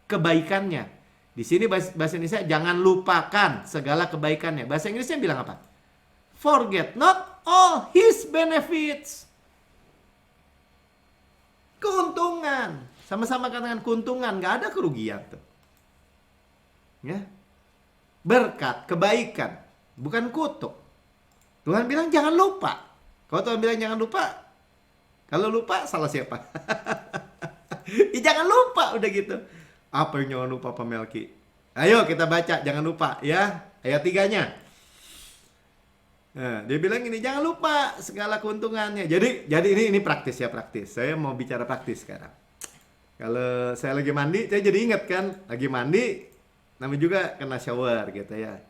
kebaikannya. Di sini bahasa Indonesia jangan lupakan segala kebaikannya. Bahasa Inggrisnya bilang apa? Forget not all his benefits. Keuntungan. Sama-sama katakan keuntungan. Gak ada kerugian tuh. Ya. Berkat, kebaikan. Bukan kutuk. Tuhan bilang jangan lupa. Kalau Tuhan bilang jangan lupa, kalau lupa salah siapa? Ya, jangan lupa udah gitu. Apa yang jangan lupa Pak Melki? Ayo kita baca jangan lupa ya. Ayat 3-nya. Nah, dia bilang ini jangan lupa segala keuntungannya. Jadi ini praktis ya, praktis. Saya mau bicara praktis sekarang. Kalau saya lagi mandi, saya jadi ingat kan, lagi mandi namanya juga kena shower gitu ya.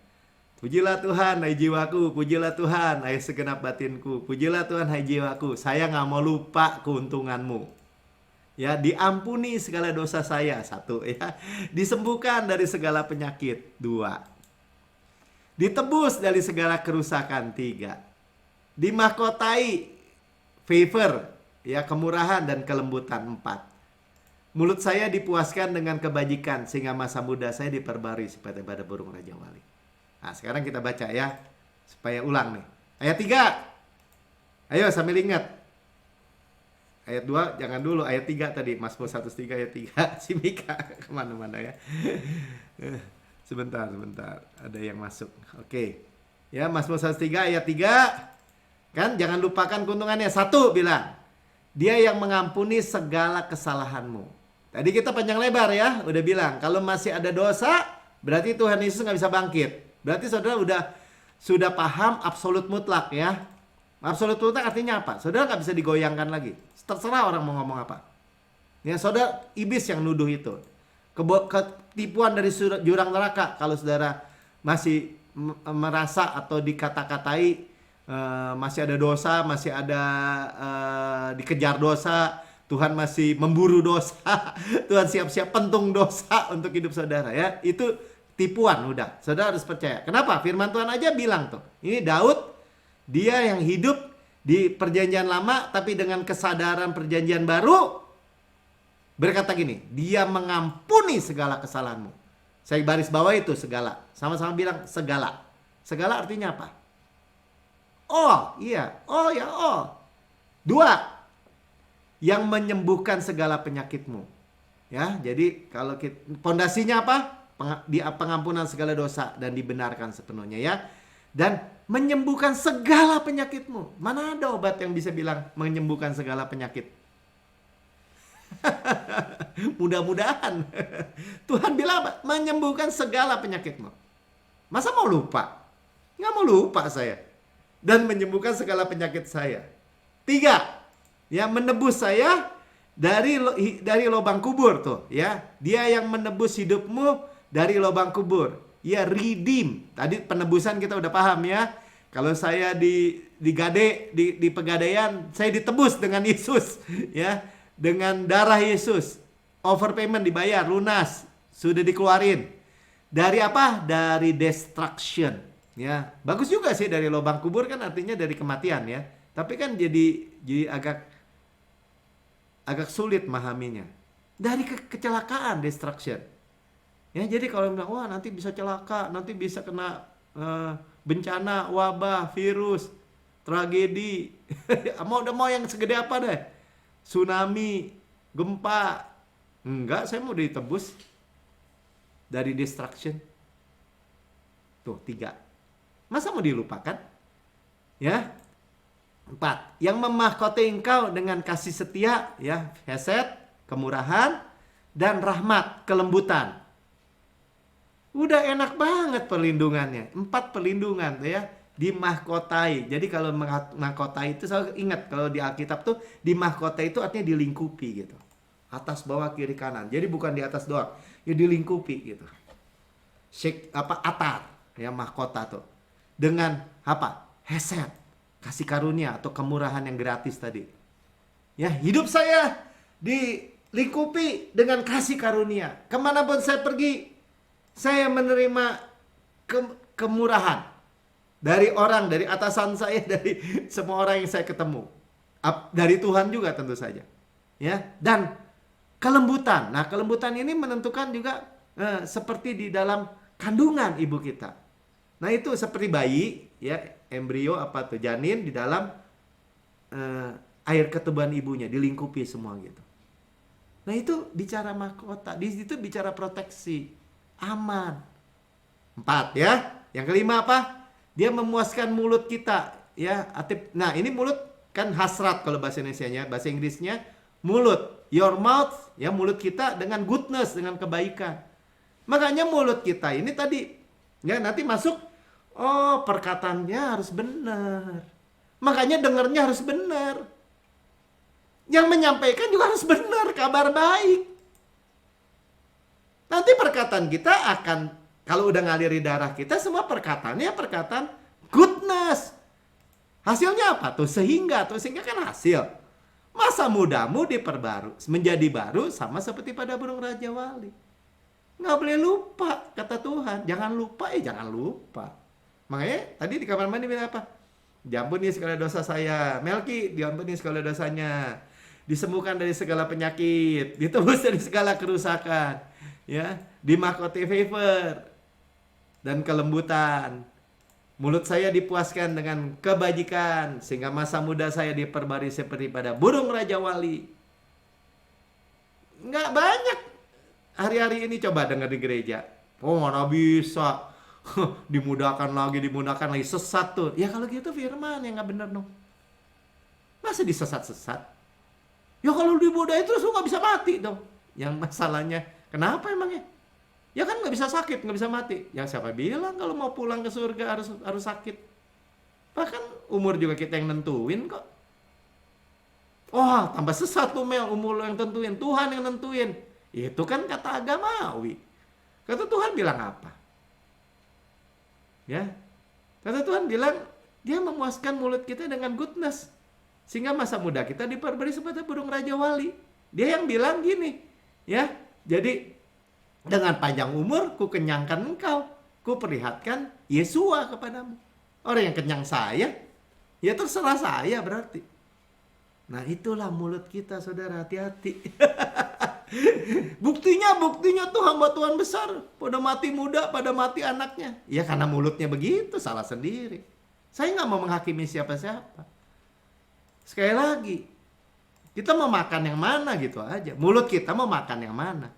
Pujilah Tuhan hai jiwaku, pujilah Tuhan hai segenap batinku, pujilah Tuhan hai jiwaku. Saya nggak mau lupa keuntunganmu. Ya, diampuni segala dosa saya, 1 ya. Disembuhkan dari segala penyakit, 2. Ditebus dari segala kerusakan, 3. Dimahkotai favor, ya, kemurahan dan kelembutan, 4. Mulut saya dipuaskan dengan kebajikan sehingga masa muda saya diperbarui seperti pada burung raja wali. Nah, sekarang kita baca ya, supaya ulang nih. Ayat 3. Ayo sambil ingat. Ayat 2 jangan dulu, ayat 3 tadi. Mazmur 103 ayat 3. Si Mika kemana-mana ya. Sebentar. Ada yang masuk. Oke. Ya, Mazmur 103 ayat 3. Kan jangan lupakan keuntungannya. 1 bilang. Dia yang mengampuni segala kesalahanmu. Tadi kita panjang lebar ya. Udah bilang. Kalau masih ada dosa, berarti Tuhan Yesus nggak bisa bangkit. Berarti saudara sudah paham absolut mutlak ya. Absolut mutlak artinya apa? Saudara nggak bisa digoyangkan lagi. Terserah orang mau ngomong apa. Ya, saudara iblis yang nuduh itu. Ketipuan dari jurang neraka. Kalau saudara masih merasa atau dikata-katai masih ada dosa, masih ada dikejar dosa, Tuhan masih memburu dosa, Tuhan siap-siap pentung dosa untuk hidup saudara ya. Itu tipuan udah. Saudara harus percaya. Kenapa? Firman Tuhan aja bilang tuh. Ini Daud, dia yang hidup di perjanjian lama tapi dengan kesadaran perjanjian baru berkata gini, dia mengampuni segala kesalahanmu. Saya baris bawah itu segala. Sama-sama bilang segala. Segala artinya apa? Oh, iya. Oh ya, oh. 2. Yang menyembuhkan segala penyakitmu. Ya, jadi kalau pondasinya apa? Pengampunan segala dosa dan dibenarkan sepenuhnya ya. Dan menyembuhkan segala penyakitmu. Mana ada obat yang bisa bilang menyembuhkan segala penyakit? Mudah-mudahan. Tuhan bilang apa? Menyembuhkan segala penyakitmu. Masa mau lupa? Nggak mau lupa saya. Dan menyembuhkan segala penyakit saya. 3. Ya, menebus saya dari lubang kubur tuh ya. Dia yang menebus hidupmu dari lubang kubur. Ya, redeem. Tadi penebusan kita udah paham ya. Kalau saya di pegadaian, saya ditebus dengan Yesus ya, dengan darah Yesus. Overpayment dibayar, lunas, sudah dikeluarin. Dari apa? Dari destruction ya. Bagus juga sih dari lubang kubur kan artinya dari kematian ya. Tapi kan jadi agak sulit memahaminya. Dari kecelakaan, destruction. Ya, jadi kalau bilang, wah nanti bisa celaka, nanti bisa kena bencana, wabah, virus, tragedi. Mau yang segede apa deh? Tsunami, gempa. Enggak, saya mau ditebus dari destruction. Tuh, 3. Masa mau dilupakan? Ya. 4. Yang memahkoti engkau dengan kasih setia, ya, hesed, kemurahan, dan rahmat, kelembutan. Udah enak banget perlindungannya. 4 perlindungan ya. Dimahkotai. Jadi kalau mahkotai itu saya ingat kalau di Alkitab tuh dimahkotai itu artinya dilingkupi gitu. Atas, bawah, kiri, kanan. Jadi bukan di atas doang. Ya dilingkupi gitu. Atar ya, mahkota tuh. Dengan apa? Hesed. Kasih karunia atau kemurahan yang gratis tadi. Ya, hidup saya dilingkupi dengan kasih karunia. Kemanapun saya pergi, Saya menerima kemurahan dari orang, dari atasan saya, dari semua orang yang saya ketemu. Dari Tuhan juga tentu saja. Ya, dan kelembutan. Nah, kelembutan ini menentukan juga seperti di dalam kandungan ibu kita. Nah, itu seperti bayi, ya, embrio apa tuh, janin di dalam air ketubuhan ibunya, dilingkupi semua gitu. Nah, itu bicara mahkota, di situ bicara proteksi, aman. 4 ya. Yang kelima apa? Dia memuaskan mulut kita, ya. Nah, ini mulut kan hasrat kalau bahasa Indonesianya, bahasa Inggrisnya mulut. Your mouth, ya, mulut kita dengan goodness, dengan kebaikan. Makanya mulut kita ini tadi, ya, nanti masuk, oh, perkataannya harus benar. Makanya dengarnya harus benar. Yang menyampaikan juga harus benar, kabar baik. Nanti perkataan kita akan, kalau udah ngaliri darah kita, semua perkataannya perkataan goodness. Hasilnya apa? Sehingga kan hasil. Masa mudamu diperbaru, menjadi baru sama seperti pada burung Raja Wali. Nggak boleh lupa, kata Tuhan. Jangan lupa, jangan lupa. Makanya tadi di kamar mandi bilang apa? Diampuni segala dosa saya. Melki, diampuni segala dosanya. Disembuhkan dari segala penyakit, ditebus dari segala kerusakan, ya, dimahkoti favor dan kelembutan. Mulut saya dipuaskan dengan kebajikan, sehingga masa muda saya diperbarui seperti pada burung Raja Wali. Nggak banyak hari-hari ini coba dengar di gereja. Oh, mana bisa dimudahkan lagi, sesat tuh. Ya kalau gitu firman yang nggak benar dong. Masa disesat-sesat? Ya kalau dibodohi terus lu nggak bisa mati dong. Yang masalahnya, kenapa emangnya? Ya kan nggak bisa sakit, nggak bisa mati. Ya siapa bilang kalau mau pulang ke surga harus sakit? Bahkan umur juga kita yang nentuin kok. Oh, tambah sesat tuh Mel, umur lo yang tentuin, Tuhan yang nentuin. Itu kan kata agamawi. Kata Tuhan bilang apa? Ya, kata Tuhan bilang dia memuaskan mulut kita dengan goodness, sehingga masa muda kita diperbarui seperti burung Raja Wali. Dia yang bilang gini, ya. Jadi dengan panjang umur ku kenyangkan engkau, ku perlihatkan Yesua kepadamu. Orang yang kenyang saya, ya terserah saya berarti. Nah, itulah mulut kita, saudara, hati-hati. Buktinya tuh hamba Tuhan besar, pada mati muda, pada mati anaknya. Ya karena mulutnya begitu, salah sendiri. Saya nggak mau menghakimi siapa-siapa. Sekali lagi, kita mau makan yang mana gitu aja. Mulut kita mau makan yang mana.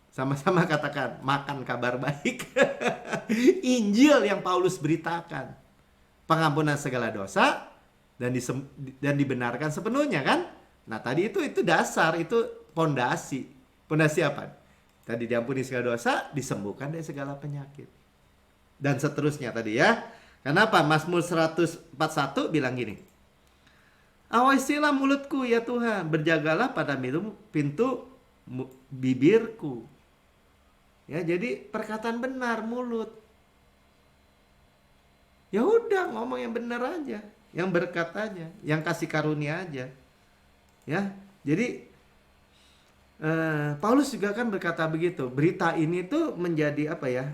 Sama-sama katakan, makan kabar baik. Injil yang Paulus beritakan. Pengampunan segala dosa dan dibenarkan sepenuhnya kan? Nah, tadi itu dasar, itu pondasi. Pondasi apa? Tadi diampuni segala dosa, disembuhkan dari segala penyakit. Dan seterusnya tadi ya. Kenapa? Mazmur 141 bilang gini. Awasilah mulutku ya Tuhan, berjagalah pada pintu bibirku. Ya, jadi perkataan benar mulut. Ya udah, ngomong yang benar aja, yang berkat aja, yang kasih karunia aja. Ya, jadi Paulus juga kan berkata begitu. Berita ini tuh menjadi apa ya?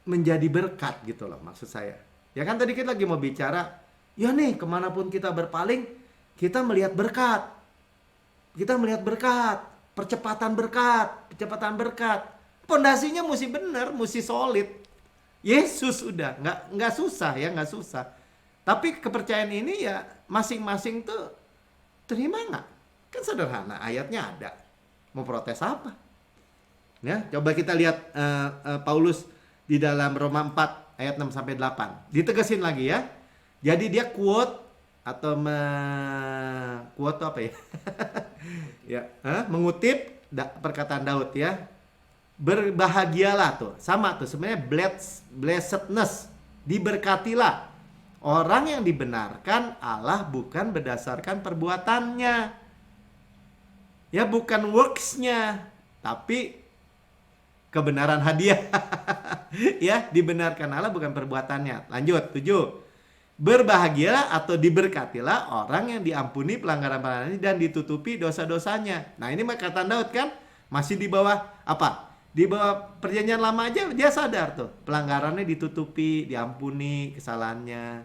Menjadi berkat gitu loh maksud saya. Ya kan tadi kita lagi mau bicara, ya nih kemanapun kita berpaling, kita melihat berkat. Kita melihat berkat, percepatan berkat. Pondasinya mesti benar, mesti solid. Yesus udah, nggak susah ya, nggak susah. Tapi kepercayaan ini ya masing-masing tuh terima nggak? Kan sederhana, ayatnya ada. Mau protes apa? Ya, coba kita lihat Paulus di dalam Roma 4 ayat 6 sampai 8. Ditegasin lagi ya. Jadi dia quote atau quote apa ya? Ya, mengutip perkataan Daud ya. Berbahagialah tuh. Sama tuh sebenarnya blessedness, diberkatilah orang yang dibenarkan Allah bukan berdasarkan perbuatannya. Ya, bukan works-nya, tapi kebenaran hadiah. Ya, dibenarkan Allah bukan perbuatannya. Lanjut, 7. Berbahagialah atau diberkatilah orang yang diampuni pelanggaran-pelanggarannya dan ditutupi dosa-dosanya. Nah, ini perkataan Daud kan masih di bawah apa? Di bawah perjanjian lama aja dia sadar tuh, pelanggarannya ditutupi, diampuni kesalahannya.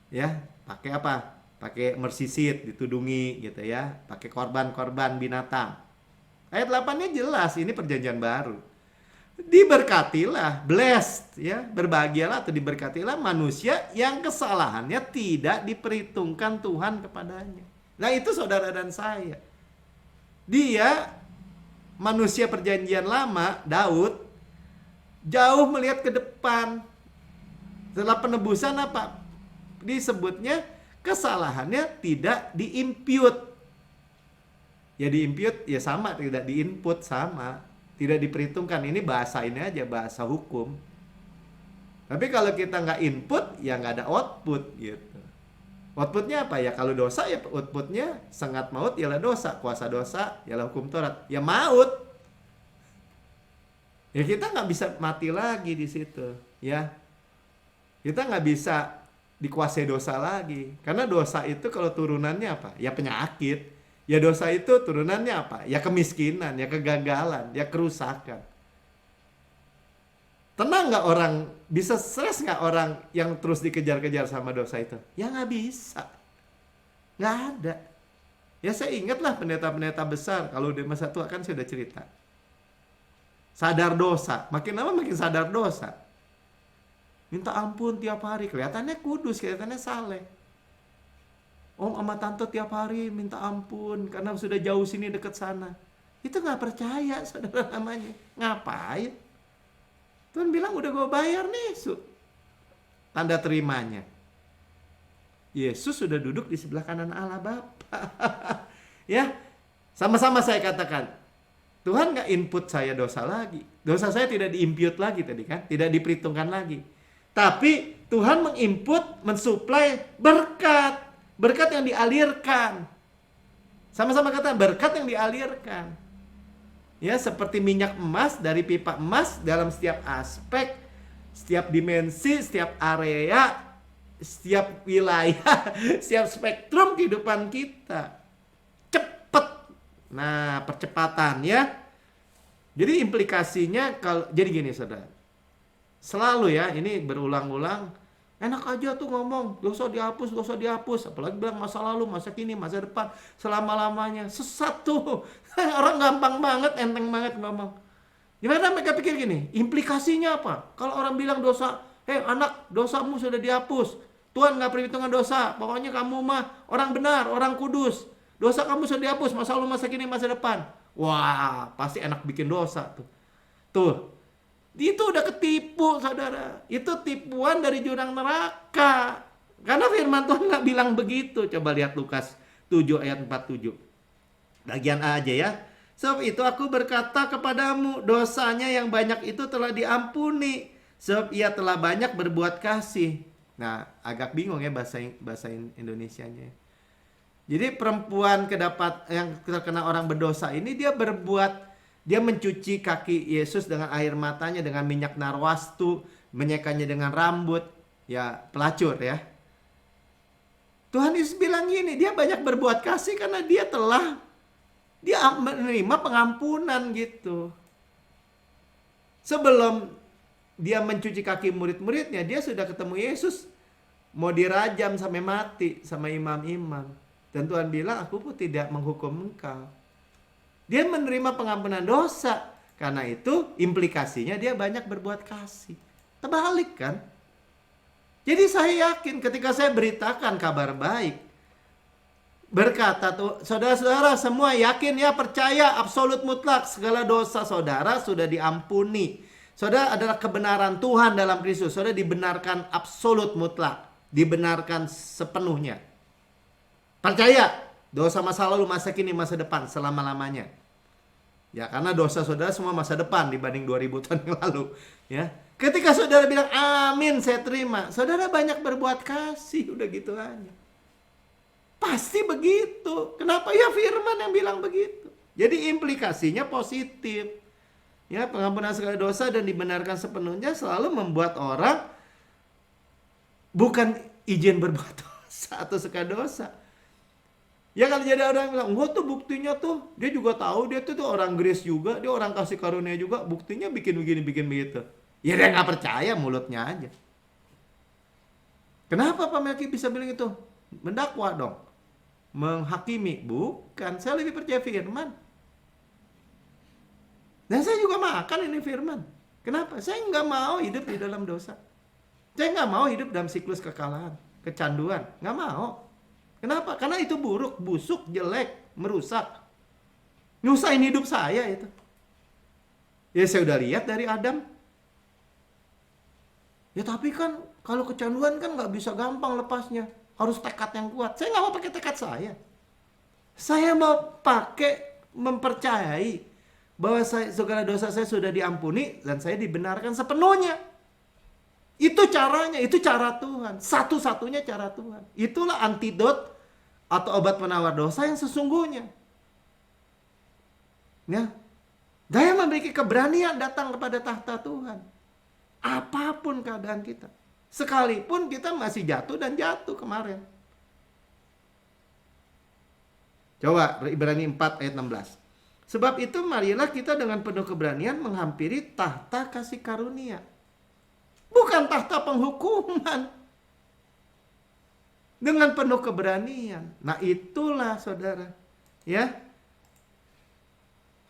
Ya, pakai apa? Pakai mercy seat, ditudungi gitu ya, pakai korban-korban binatang. Ayat 8-nya jelas, ini perjanjian baru. Diberkatilah, blessed ya, berbahagialah atau diberkatilah manusia yang kesalahannya tidak diperhitungkan Tuhan kepadanya. Nah, itu saudara dan saya. Dia manusia perjanjian lama, Daud, jauh melihat ke depan. Setelah penebusan apa? Disebutnya kesalahannya tidak diimpute. Ya diimpute ya sama, tidak diinput sama. Tidak diperhitungkan. Ini bahasa ini aja, bahasa hukum. Tapi kalau kita nggak input, ya nggak ada output gitu. Outputnya apa ya? Kalau dosa ya outputnya sengat maut ialah dosa, kuasa dosa ialah hukum Taurat. Ya maut. Ya kita nggak bisa mati lagi di situ, ya. Kita nggak bisa dikuasai dosa lagi. Karena dosa itu kalau turunannya apa? Ya penyakit. Ya dosa itu turunannya apa? Ya kemiskinan, ya kegagalan, ya kerusakan. Tenang nggak orang, bisa stres nggak orang yang terus dikejar-kejar sama dosa itu? Ya nggak bisa. Nggak ada. Ya saya ingatlah pendeta-pendeta besar, kalau di masa tua kan sudah cerita. Sadar dosa, makin lama makin sadar dosa. Minta ampun tiap hari, kelihatannya kudus, kelihatannya saleh. Om sama tante tiap hari minta ampun karena sudah jauh sini deket sana. Itu nggak percaya saudara namanya. Ngapain? Tuhan bilang udah gue bayar nih. Tanda terimanya. Yesus sudah duduk di sebelah kanan Allah Bapa. Ya, sama-sama saya katakan. Tuhan nggak input saya dosa lagi. Dosa saya tidak diimpute lagi tadi kan. Tidak diperhitungkan lagi. Tapi Tuhan menginput, mensuplai berkat. Berkat yang dialirkan. Sama-sama kata berkat yang dialirkan. Ya, seperti minyak emas dari pipa emas dalam setiap aspek, setiap dimensi, setiap area, setiap wilayah, setiap spektrum kehidupan kita. Cepet. Nah, percepatan ya. Jadi implikasinya kalau jadi gini saudara. Selalu ya, ini berulang-ulang. Enak aja tuh ngomong, dosa dihapus. Apalagi bilang masa lalu, masa kini, masa depan, selama-lamanya. Sesat tuh. Orang gampang banget, enteng banget ngomong. Gimana mereka pikir gini, implikasinya apa? Kalau orang bilang dosa, anak, dosamu sudah dihapus. Tuhan gak perhitungan dosa. Pokoknya kamu mah orang benar, orang kudus. Dosa kamu sudah dihapus, masa lalu, masa kini, masa depan. Wah, pasti enak bikin dosa tuh. Tuh. Itu udah ketipu saudara. Itu tipuan dari jurang neraka. Karena firman Tuhan gak bilang begitu. Coba lihat Lukas 7 ayat 47. Bagian A aja ya. Sebab itu aku berkata kepadamu, dosanya yang banyak itu telah diampuni. Sebab ia telah banyak berbuat kasih. Nah, agak bingung ya bahasa Indonesianya. Jadi perempuan yang terkena orang berdosa ini dia mencuci kaki Yesus dengan air matanya, dengan minyak narwastu, menyekanya dengan rambut. Ya, pelacur ya. Tuhan Yesus bilang gini, dia banyak berbuat kasih karena dia menerima pengampunan gitu. Sebelum dia mencuci kaki murid-muridnya, dia sudah ketemu Yesus. Mau dirajam sampai mati sama imam-imam. Dan Tuhan bilang, aku pun tidak menghukum engkau. Dia menerima pengampunan dosa. Karena itu implikasinya dia banyak berbuat kasih. Terbalik kan? Jadi saya yakin ketika saya beritakan kabar baik. Berkata tuh, saudara-saudara semua yakin ya, percaya absolut mutlak. Segala dosa saudara sudah diampuni. Saudara adalah kebenaran Tuhan dalam Kristus. Saudara dibenarkan absolut mutlak. Dibenarkan sepenuhnya. Percaya. Dosa masa lalu, masa kini, masa depan, selama-lamanya. Ya, karena dosa saudara semua masa depan dibanding 2000 tahun yang lalu. Ya. Ketika saudara bilang, amin, saya terima. Saudara banyak berbuat kasih, udah gitu aja. Pasti begitu. Kenapa? Ya firman yang bilang begitu. Jadi implikasinya positif. Ya, pengampunan segala dosa dan dibenarkan sepenuhnya selalu membuat orang bukan izin berbuat dosa atau suka dosa. Ya kalau jadi orang bilang, enggak tuh buktinya tuh, dia juga tahu dia tuh orang grace juga, dia orang kasih karunia juga, buktinya bikin begini, bikin begitu. Ya dia nggak percaya, mulutnya aja. Kenapa Pak Melki bisa bilang itu? Mendakwa dong. Menghakimi. Bukan, saya lebih percaya firman. Dan saya juga makan ini firman. Kenapa? Saya nggak mau hidup di dalam dosa. Saya nggak mau hidup dalam siklus kekalahan, kecanduan. Nggak mau. Kenapa? Karena itu buruk, busuk, jelek, merusak. Nyusahin hidup saya itu. Ya saya udah lihat dari Adam. Ya tapi kan kalau kecanduan kan nggak bisa gampang lepasnya. Harus tekad yang kuat. Saya nggak mau pakai tekad saya. Saya mau pakai mempercayai bahwa segala dosa saya sudah diampuni dan saya dibenarkan sepenuhnya. Itu caranya, itu cara Tuhan. Satu-satunya cara Tuhan. Itulah antidot atau obat penawar dosa yang sesungguhnya. Ya. Saya memiliki keberanian datang kepada tahta Tuhan. Apapun keadaan kita. Sekalipun kita masih jatuh dan jatuh kemarin. Coba Ibrani 4 ayat 16. Sebab itu marilah kita dengan penuh keberanian menghampiri tahta kasih karunia. Bukan tahta penghukuman. Dengan penuh keberanian. Nah itulah saudara. Ya.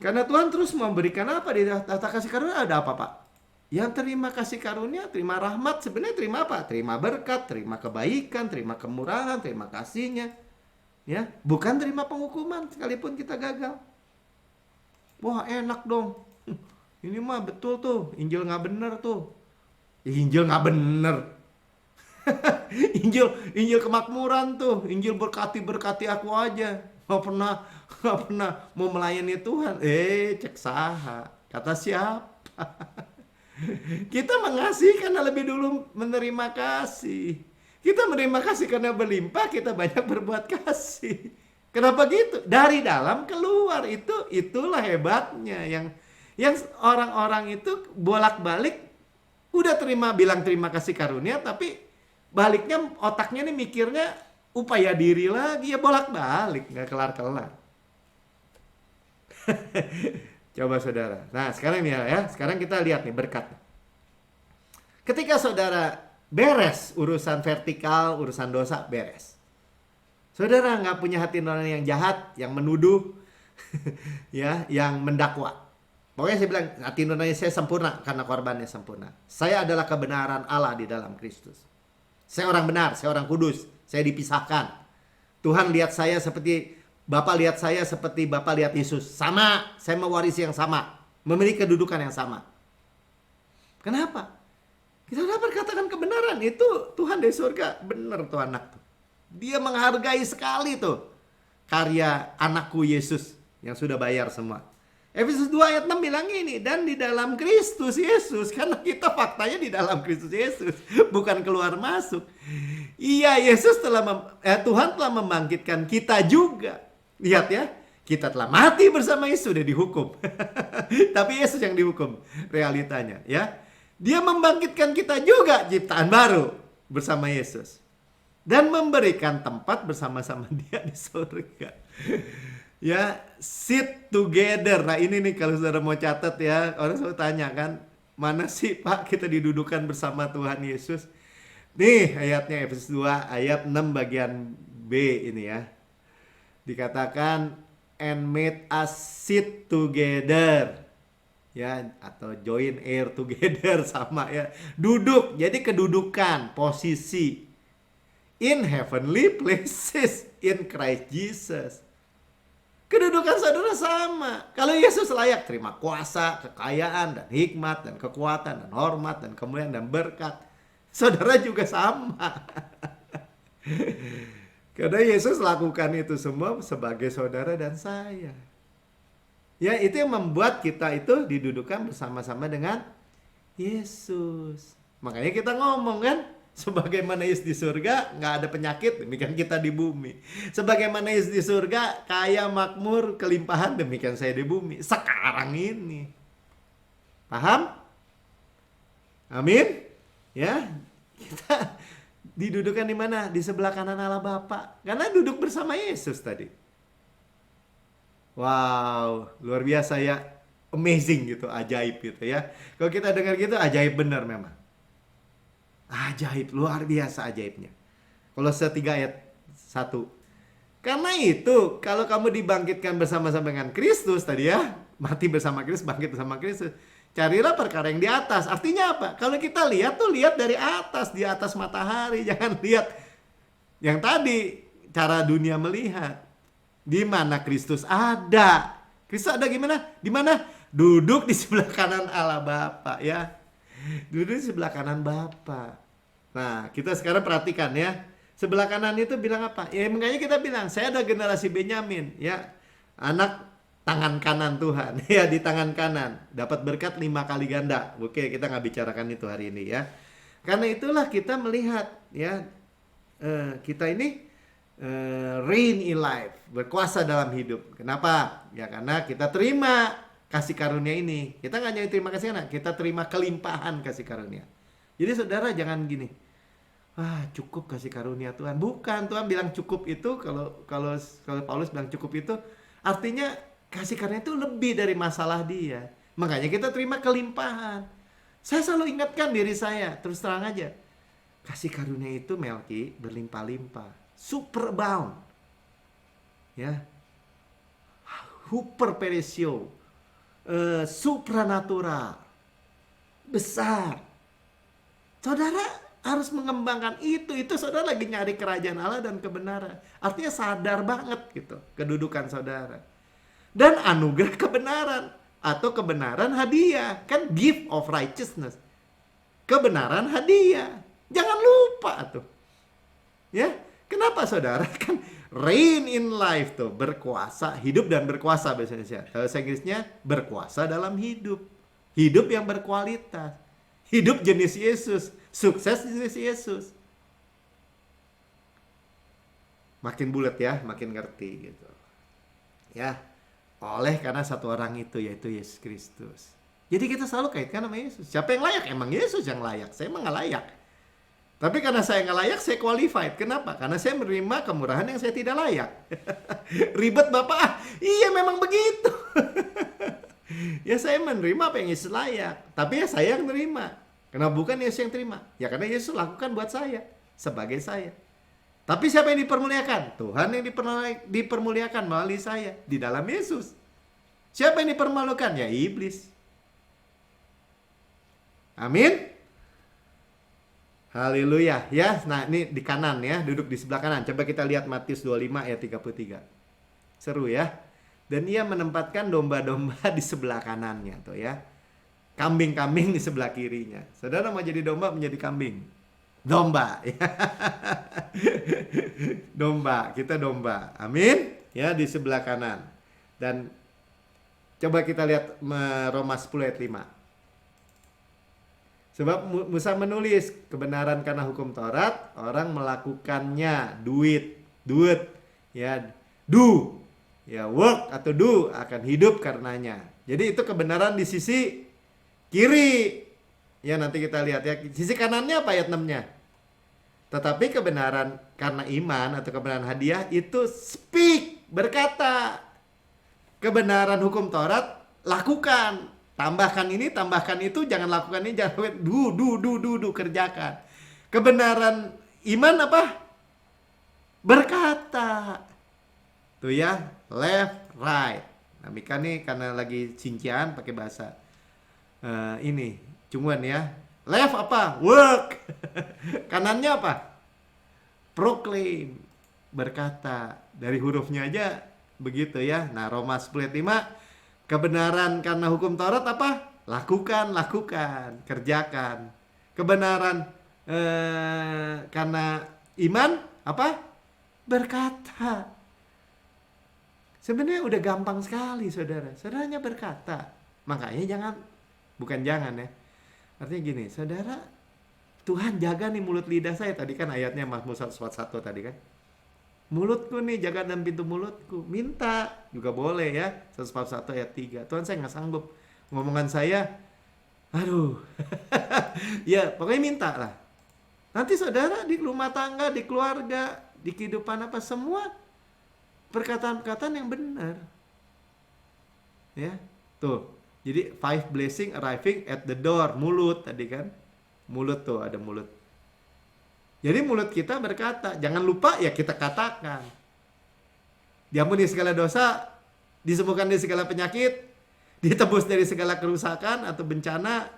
Karena Tuhan terus memberikan apa di tahta kasih karunia? Ada apa Pak? Yang terima kasih karunia, terima rahmat. Sebenarnya terima apa? Terima berkat, terima kebaikan, terima kemurahan, terima kasihnya. Ya, bukan terima penghukuman sekalipun kita gagal. Wah enak dong. Ini mah betul tuh. Injil nggak bener tuh. Injil nggak bener. Injil kemakmuran tuh. Injil berkati aku aja. Nggak pernah mau melayani Tuhan. Cek saha. Kata siapa? Kita mengasihi karena lebih dulu menerima kasih. Kita menerima kasih karena berlimpah, kita banyak berbuat kasih. Kenapa gitu? Dari dalam keluar. Itulah hebatnya. Yang orang-orang itu bolak-balik udah bilang terima kasih karunia, tapi baliknya otaknya nih mikirnya upaya diri lagi, ya bolak-balik, nggak kelar-kelar. Coba saudara. Nah sekarang ya, sekarang kita lihat nih berkat. Ketika saudara beres urusan vertikal, urusan dosa beres. Saudara nggak punya hati nurani yang jahat, yang menuduh, ya, yang mendakwa. Pokoknya saya bilang hati nurani saya sempurna karena korbannya sempurna. Saya adalah kebenaran Allah di dalam Kristus. Saya orang benar, saya orang kudus, saya dipisahkan. Tuhan lihat saya seperti Bapak lihat saya seperti Bapak lihat Yesus. Sama, saya mewarisi yang sama, memiliki kedudukan yang sama. Kenapa? Kita dapat katakan kebenaran itu Tuhan dari surga benar tuh anak tuh. Dia menghargai sekali tuh karya anakku Yesus yang sudah bayar semua. Efesus 2 ayat 6 bilang ini, dan di dalam Kristus Yesus, karena kita faktanya di dalam Kristus Yesus, bukan keluar masuk. Iya, Tuhan telah membangkitkan kita juga. Lihat ya, kita telah mati bersama Yesus, sudah dihukum. Tapi Yesus yang dihukum realitanya ya. Dia membangkitkan kita juga ciptaan baru bersama Yesus. Dan memberikan tempat bersama-sama dia di surga. Ya, sit together. Nah ini nih kalau saudara mau catat ya, orang selalu tanya kan, mana sih Pak kita didudukan bersama Tuhan Yesus? Nih ayatnya Efesus 2 ayat 6 bagian B ini ya. Dikatakan and made us sit together. Ya, atau join air together sama ya. Duduk, jadi kedudukan, posisi. In heavenly places in Christ Jesus. Kedudukan saudara sama. Kalau Yesus layak terima kuasa, kekayaan, dan hikmat, dan kekuatan, dan hormat, dan kemuliaan, dan berkat. Saudara juga sama. Karena Yesus lakukan itu semua sebagai saudara dan saya. Ya, itu yang membuat kita itu didudukan bersama-sama dengan Yesus. Makanya kita ngomong kan, sebagaimana Yesus di surga nggak ada penyakit, demikian kita di bumi. Sebagaimana Yesus di surga kaya, makmur, kelimpahan, demikian saya di bumi. Sekarang ini. Paham? Amin. Ya, Didudukan di mana? Di sebelah kanan Allah Bapa. Karena duduk bersama Yesus tadi. Wow, luar biasa ya. Amazing gitu, ajaib gitu ya. Kalau kita dengar gitu, ajaib benar memang. Ajaib, luar biasa ajaibnya. Kolose 3 ayat 1. Karena itu, kalau kamu dibangkitkan bersama-sama dengan Kristus tadi ya, mati bersama Kristus, bangkit bersama Kristus, carilah perkara yang di atas. Artinya apa? Kalau kita lihat tuh lihat dari atas, di atas matahari, jangan lihat yang tadi cara dunia melihat. Di mana Kristus ada? Kristus ada gimana? Di mana? Duduk di sebelah kanan Allah Bapa ya. Duduk di sebelah kanan Bapa. Nah, kita sekarang perhatikan ya. Sebelah kanan itu bilang apa? Ya makanya kita bilang, saya ada generasi Benyamin ya. Anak tangan kanan Tuhan ya, di tangan kanan dapat berkat 5 kali ganda. Oke, kita nggak bicarakan itu hari ini ya. Karena itulah kita melihat ya, kita ini reign in life, berkuasa dalam hidup. Kenapa? Ya karena kita terima kasih karunia ini. Kita nggak hanya terima kasih karunia, kita terima kelimpahan kasih karunia. Jadi saudara jangan gini, cukup kasih karunia Tuhan. Bukan, Tuhan bilang cukup itu, kalau Paulus bilang cukup itu artinya kasih karunia itu lebih dari masalah dia. Makanya kita terima kelimpahan. Saya selalu ingatkan diri saya, terus terang aja. Kasih karunia itu Melki berlimpah-limpah. Super abound. Ya. Hyper perisio. Supranatural. Besar. Saudara harus mengembangkan itu saudara lagi nyari kerajaan Allah dan kebenaran. Artinya sadar banget gitu kedudukan saudara. Dan anugerah kebenaran atau kebenaran hadiah, kan gift of righteousness. Kebenaran hadiah. Jangan lupa tuh. Ya, kenapa saudara? Kan reign in life tuh, berkuasa, hidup dan berkuasa bahasa Indonesia. Bahasa Inggrisnya berkuasa dalam hidup. Hidup yang berkualitas. Hidup jenis Yesus. Sukses jenis Yesus. Makin bulat ya, makin ngerti gitu. Ya, oleh karena satu orang itu, yaitu Yesus Kristus. Jadi kita selalu kaitkan sama Yesus. Siapa yang layak? Emang Yesus yang layak. Saya emang nggak layak. Tapi karena saya nggak layak, saya qualified. Kenapa? Karena saya menerima kemurahan yang saya tidak layak. Ribet Bapak? Iya memang begitu. Ya saya menerima apa yang Yesus layak. Tapi ya saya yang menerima. Kenapa bukan Yesus yang terima? Ya karena Yesus lakukan buat saya. Sebagai saya. Tapi siapa yang dipermuliakan? Tuhan yang dipermuliakan melalui saya. Di dalam Yesus. Siapa yang dipermalukan? Ya iblis. Amin. Haleluya ya. Nah ini di kanan ya. Duduk di sebelah kanan. Coba kita lihat Matius 25 ayat 33. Seru ya. Dan ia menempatkan domba-domba di sebelah kanannya tuh ya. Kambing-kambing di sebelah kirinya. Saudara mau jadi domba, menjadi kambing. Domba. Domba, kita domba. Amin. Ya di sebelah kanan. Dan coba kita lihat Roma 10 ayat 5. Sebab Musa menulis kebenaran karena hukum Taurat, orang melakukannya, do it, ya, do, ya, work atau do akan hidup karenanya. Jadi itu kebenaran di sisi kiri. Ya nanti kita lihat ya, sisi kanannya apa ayat 6-nya. Tetapi kebenaran karena iman atau kebenaran hadiah itu speak, berkata. Kebenaran hukum Taurat, lakukan. Tambahkan ini, tambahkan itu, jangan lakukan ini, jangan lakukan, do, kerjakan. Kebenaran iman apa? Berkata. Tuh ya, left, right. Nah, Mika nih karena lagi cincian pakai bahasa ini, cuman ya. Left apa? Work. Kanannya apa? Proclaim. Berkata. Dari hurufnya aja begitu ya. Nah, Roma 10 ayat 5. Kebenaran karena hukum Taurat apa? Lakukan, kerjakan. Kebenaran karena iman apa? Berkata. Sebenarnya udah gampang sekali saudara. Saudaranya berkata. Makanya bukan jangan ya. Artinya gini, saudara, Tuhan jaga nih mulut lidah saya. Tadi kan ayatnya Mazmur 141 tadi kan. Mulutku nih, jaga dan pintu mulutku. Minta juga boleh ya. 141 ayat 3. Tuhan saya nggak sanggup. Ngomongan saya, aduh. Ya pokoknya minta lah. Nanti saudara di rumah tangga, di keluarga, di kehidupan apa semua perkataan-perkataan yang benar. Ya, tuh. Jadi five blessing arriving at the door, mulut tadi kan. Mulut tuh ada mulut. Jadi mulut kita berkata, jangan lupa ya kita katakan. Diampuni segala dosa, disembuhkan dari segala penyakit, ditebus dari segala kerusakan atau bencana,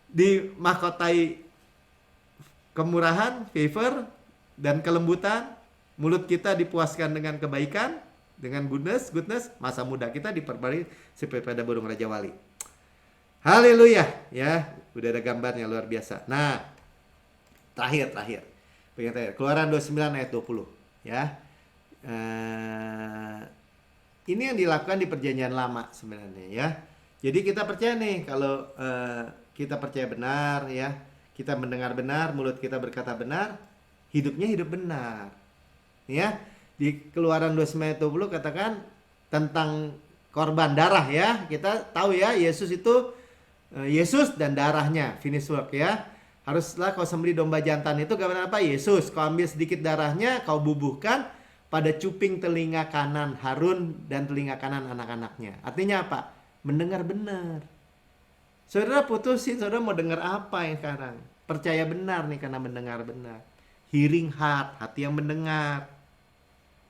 dimahkotai kemurahan, favor, dan kelembutan. Mulut kita dipuaskan dengan kebaikan, dengan goodness, masa muda kita diperbarui seperti pada burung Raja Wali. Haleluya, ya, udah ada gambarnya luar biasa. Nah, terakhir. Bagian terakhir, Keluaran 29 ayat 20, ya. Ini yang dilakukan di perjanjian lama sebenarnya, ya. Jadi kita percaya nih kalau kita percaya benar, ya, kita mendengar benar, mulut kita berkata benar, hidupnya hidup benar, ya. Di Keluaran 29 ayat 20 katakan tentang korban darah, ya. Kita tahu ya, Yesus itu Yesus dan darahnya, finish work, ya. Haruslah kau sembelih domba jantan itu karena apa? Yesus. Kau ambil sedikit darahnya, kau bubuhkan pada cuping telinga kanan Harun dan telinga kanan anak-anaknya. Artinya apa? Mendengar benar. Saudara putusin, saudara mau dengar apa yang sekarang? Percaya benar nih karena mendengar benar. Hearing heart, hati yang mendengar.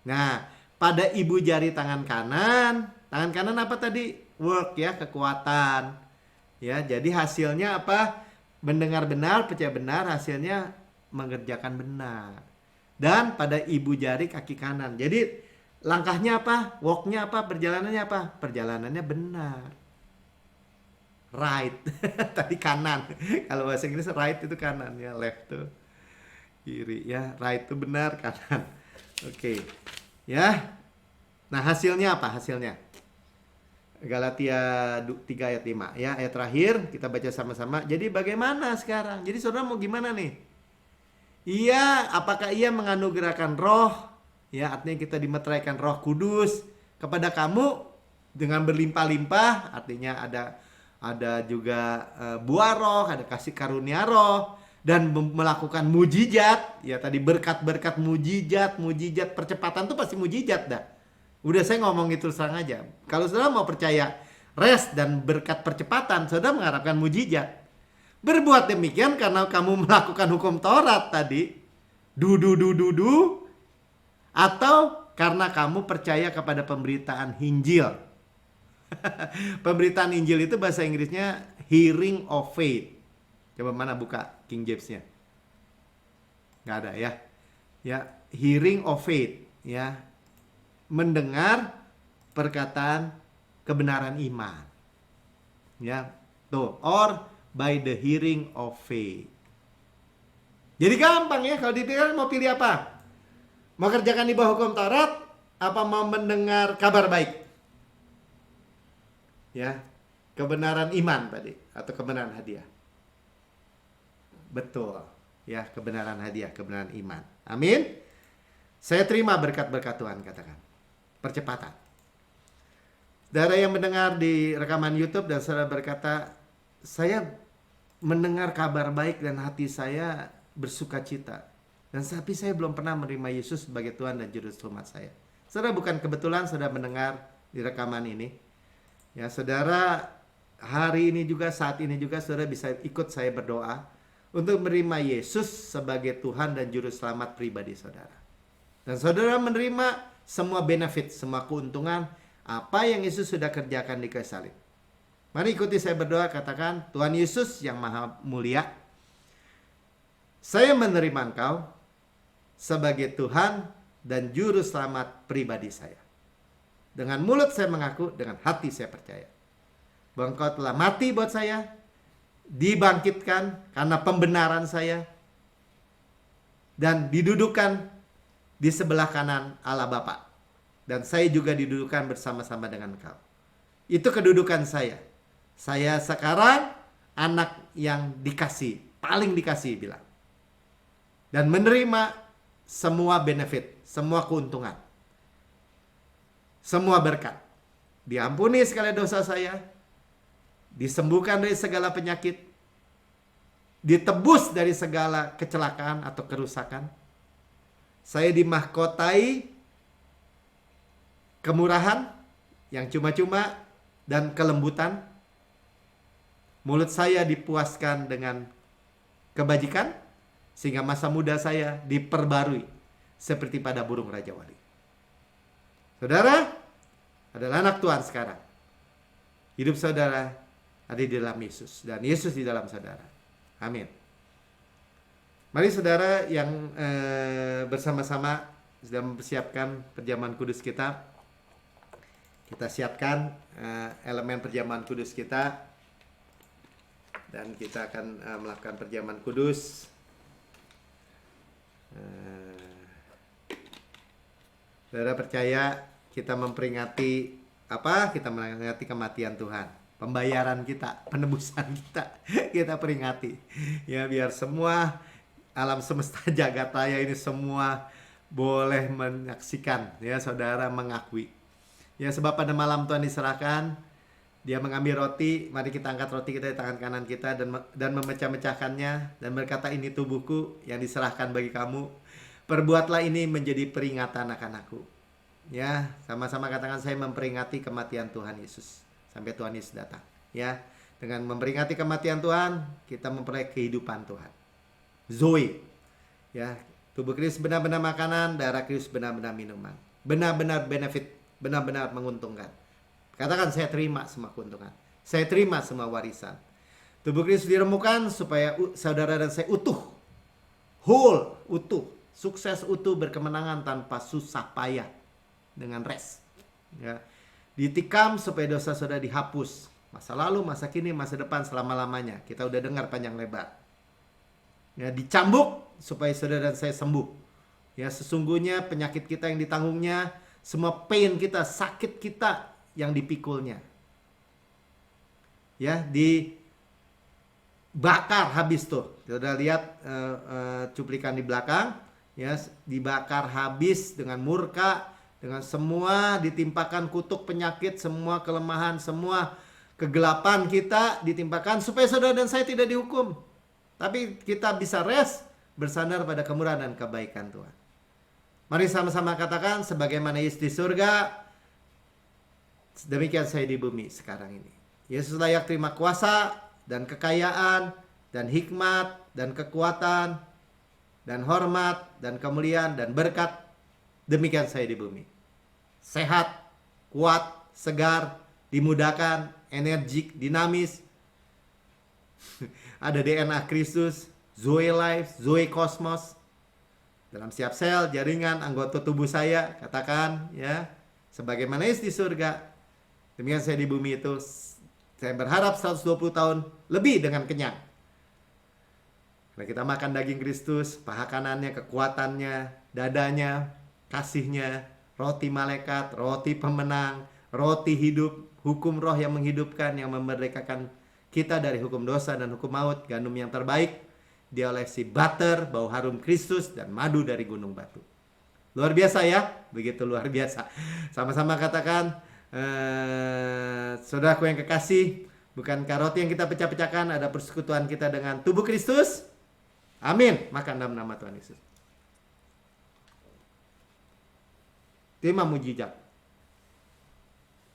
Nah, pada ibu jari tangan kanan apa tadi? Work, ya, kekuatan. Ya, jadi hasilnya apa? Mendengar benar, percaya benar, hasilnya mengerjakan benar. Dan pada ibu jari kaki kanan. Jadi langkahnya apa? Walknya apa? Perjalanannya apa? Perjalanannya benar. Right. Tadi kanan. Kalau bahasa Inggris right itu kanan, ya, left tuh kiri, ya. Right itu benar, kanan. Oke. Ya. Nah, hasilnya apa? Hasilnya Galatia 3 ayat 5, ya, ayat terakhir kita baca sama-sama. Jadi bagaimana sekarang? Jadi saudara mau gimana nih? Iya, apakah ia menganugerahkan roh? Ya, artinya kita dimeteraikan Roh Kudus kepada kamu dengan berlimpah-limpah. Artinya ada juga buah roh, ada kasih karunia roh, dan melakukan mujizat. Ya, tadi berkat-berkat mujizat percepatan tuh pasti mujizat dah. Udah saya ngomong itu terang aja. Kalau saudara mau percaya rest dan berkat percepatan, saudara mengharapkan mujizat. Berbuat demikian karena kamu melakukan hukum Taurat tadi, atau karena kamu percaya kepada pemberitaan Injil. Pemberitaan Injil itu bahasa Inggrisnya hearing of faith. Coba mana buka King James-nya? Nggak ada, ya. Ya, hearing of faith, ya. Mendengar perkataan kebenaran iman. Ya, tuh, or by the hearing of faith. Jadi gampang, ya, kalau dipilih mau pilih apa? Mau kerjakan di bawah hukum Taurat apa mau mendengar kabar baik? Ya, kebenaran iman tadi atau kebenaran hadiah. Betul, ya, kebenaran hadiah, kebenaran iman. Amin. Saya terima berkat-berkat Tuhan, katakan. Percepatan. Saudara yang mendengar di rekaman YouTube dan saudara berkata, saya mendengar kabar baik dan hati saya bersuka cita. Dan tapi saya belum pernah menerima Yesus sebagai Tuhan dan Juru Selamat saya. Saudara, bukan kebetulan saudara mendengar di rekaman ini. Ya, saudara, hari ini juga, saat ini juga saudara bisa ikut saya berdoa untuk menerima Yesus sebagai Tuhan dan Juru Selamat pribadi saudara. Dan saudara menerima semua benefit, semua keuntungan apa yang Yesus sudah kerjakan di kayu salib. Mari ikuti saya berdoa, katakan, Tuhan Yesus yang maha mulia, saya menerima Engkau sebagai Tuhan dan Juru Selamat pribadi saya. Dengan mulut saya mengaku, dengan hati saya percaya bahwa Engkau telah mati buat saya, dibangkitkan karena pembenaran saya, dan didudukkan di sebelah kanan Allah Bapa. Dan saya juga didudukkan bersama-sama dengan Engkau. Itu kedudukan saya. Saya sekarang anak yang dikasih, paling dikasih bilang. Dan menerima semua benefit, semua keuntungan, semua berkat. Diampuni segala dosa saya, disembuhkan dari segala penyakit, ditebus dari segala kecelakaan atau kerusakan. Saya dimahkotai kemurahan yang cuma-cuma dan kelembutan. Mulut saya dipuaskan dengan kebajikan, sehingga masa muda saya diperbarui seperti pada burung Raja Wali. Saudara adalah anak Tuhan sekarang. Hidup saudara ada di dalam Yesus, dan Yesus di dalam saudara. Amin. Mari saudara yang bersama-sama sudah mempersiapkan perjamuan kudus kita. Kita siapkan elemen perjamuan kudus kita, dan kita akan melakukan perjamuan kudus. Saudara percaya kita memperingati apa? Kita memperingati kematian Tuhan, pembayaran kita, penebusan kita, kita peringati. Ya, biar semua alam semesta jagat raya ini semua boleh menyaksikan, ya saudara, mengakui. Ya, sebab pada malam Tuhan diserahkan, Dia mengambil roti, mari kita angkat roti kita di tangan kanan kita dan memecah-mecahkannya dan berkata, ini tubuhku yang diserahkan bagi kamu. Perbuatlah ini menjadi peringatan akan aku. Ya, sama-sama katakan, saya memperingati kematian Tuhan Yesus sampai Tuhan Yesus datang. Ya, dengan memperingati kematian Tuhan, kita memperoleh kehidupan Tuhan. Zoe. Ya, tubuh Kristus benar-benar makanan, darah Kristus benar-benar minuman. Benar-benar benefit, benar-benar menguntungkan. Katakan, saya terima semua keuntungan. Saya terima semua warisan. Tubuh Kristus diremukkan supaya saudara dan saya utuh. Whole, utuh. Sukses, utuh, berkemenangan tanpa susah payah. Dengan rest. Ya. Ditikam supaya dosa saudara dihapus. Masa lalu, masa kini, masa depan, selama-lamanya. Kita udah dengar panjang lebar. Ya, dicambuk supaya saudara dan saya sembuh. Ya, sesungguhnya penyakit kita yang ditanggungnya, semua pain kita, sakit kita yang dipikulnya. Ya, dibakar habis tuh. Kita udah lihat cuplikan di belakang, ya, dibakar habis dengan murka, dengan semua ditimpakan kutuk penyakit, semua kelemahan, semua kegelapan kita ditimpakan supaya saudara dan saya tidak dihukum. Tapi kita bisa rest, bersandar pada kemurahan dan kebaikan Tuhan. Mari sama-sama katakan, sebagaimana Yesus di surga, demikian saya di bumi sekarang ini. Yesus layak terima kuasa dan kekayaan dan hikmat dan kekuatan dan hormat dan kemuliaan dan berkat. Demikian saya di bumi. Sehat, kuat, segar, dimudahkan, energik, dinamis. Ada DNA Kristus, Zoe Life, Zoe Kosmos. Dalam setiap sel, jaringan, anggota tubuh saya, katakan, ya, sebagaimana Yesus di surga, demikian saya di bumi itu. Saya berharap 120 tahun lebih dengan kenyang. Karena kita makan daging Kristus, paha kanannya, kekuatannya, dadanya, kasihnya, roti malaikat, roti pemenang, roti hidup, hukum roh yang menghidupkan, yang memerdekakan kita dari hukum dosa dan hukum maut, gandum yang terbaik, diolesi butter, bau harum Kristus, dan madu dari gunung batu. Luar biasa ya, begitu luar biasa. Sama-sama katakan, saudaraku yang kekasih, bukankah roti yang kita pecah-pecahkan ada persekutuan kita dengan tubuh Kristus? Amin. Makan dalam nama Tuhan Yesus. Terima mujizat.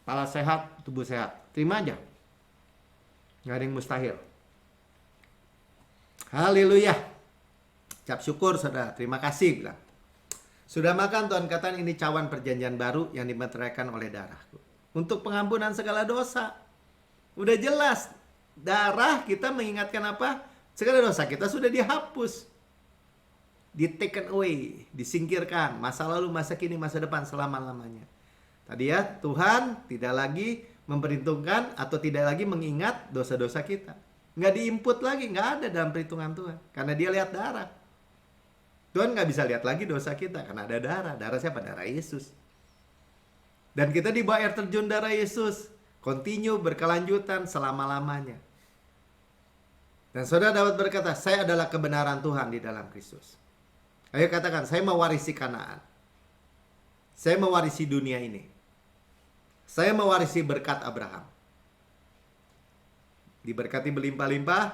Kepala sehat, tubuh sehat. Terima aja. Nggak ada yang mustahil. Haleluya. Ucap syukur saudara. Terima kasih bilang. Sudah makan Tuhan katakan, ini cawan perjanjian baru yang dimeteraikan oleh darahku. Untuk pengampunan segala dosa. Udah jelas. Darah kita mengingatkan apa? Segala dosa kita sudah dihapus. Di taken away. Disingkirkan. Masa lalu, masa kini, masa depan, selama-lamanya. Tadi ya, Tuhan tidak lagi memperhitungkan atau tidak lagi mengingat dosa-dosa kita. Nggak diinput lagi, nggak ada dalam perhitungan Tuhan. Karena dia lihat darah. Tuhan nggak bisa lihat lagi dosa kita karena ada darah. Darah siapa? Darah Yesus. Dan kita dibawa air terjun darah Yesus. Continue, berkelanjutan selama-lamanya. Dan saudara dapat berkata, saya adalah kebenaran Tuhan di dalam Kristus. Ayo katakan, saya mewarisi Kanaan. Saya mewarisi dunia ini. Saya mewarisi berkat Abraham. Diberkati berlimpah-limpah,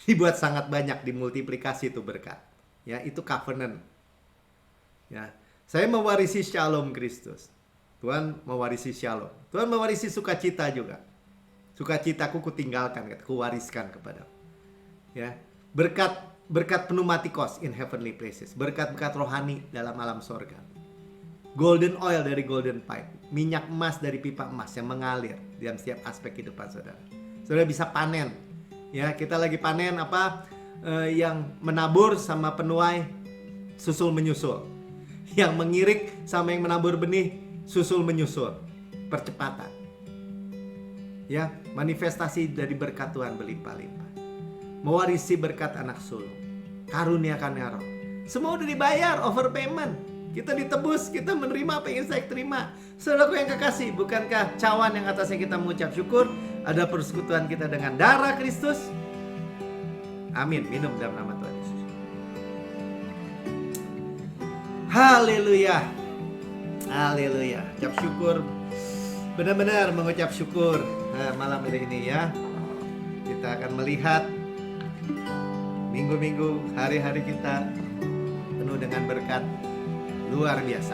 dibuat sangat banyak, dimultiplikasi itu berkat. Ya, itu covenant. Ya, saya mewarisi shalom Kristus. Tuhan mewarisi shalom. Tuhan mewarisi sukacita juga. Sukacitaku kutinggalkan, kuwariskan kepada. Ya, berkat pneumatikos in heavenly places, berkat-berkat rohani dalam alam sorga. Golden oil dari golden pipe, minyak emas dari pipa emas yang mengalir dalam setiap aspek kehidupan saudara. Saudara bisa panen. Ya, kita lagi panen apa? Yang menabur sama penuai susul menyusul. Yang mengirik sama yang menabur benih susul menyusul. Percepatan. Ya, manifestasi dari berkat Tuhan berlimpah-limpah. Mewarisi berkat anak sulung. Karuniakan roh. Semua udah dibayar, overpayment. Kita ditebus, kita menerima apa yang saya terima. Saudaraku yang kekasih, bukankah cawan yang atasnya kita mengucap syukur? Ada persekutuan kita dengan darah Kristus. Amin. Minum dalam nama Tuhan Yesus. Haleluya. Haleluya. Ucap syukur. Benar-benar mengucap syukur malam ini ya. Kita akan melihat minggu-minggu, hari-hari kita penuh dengan berkat luar biasa.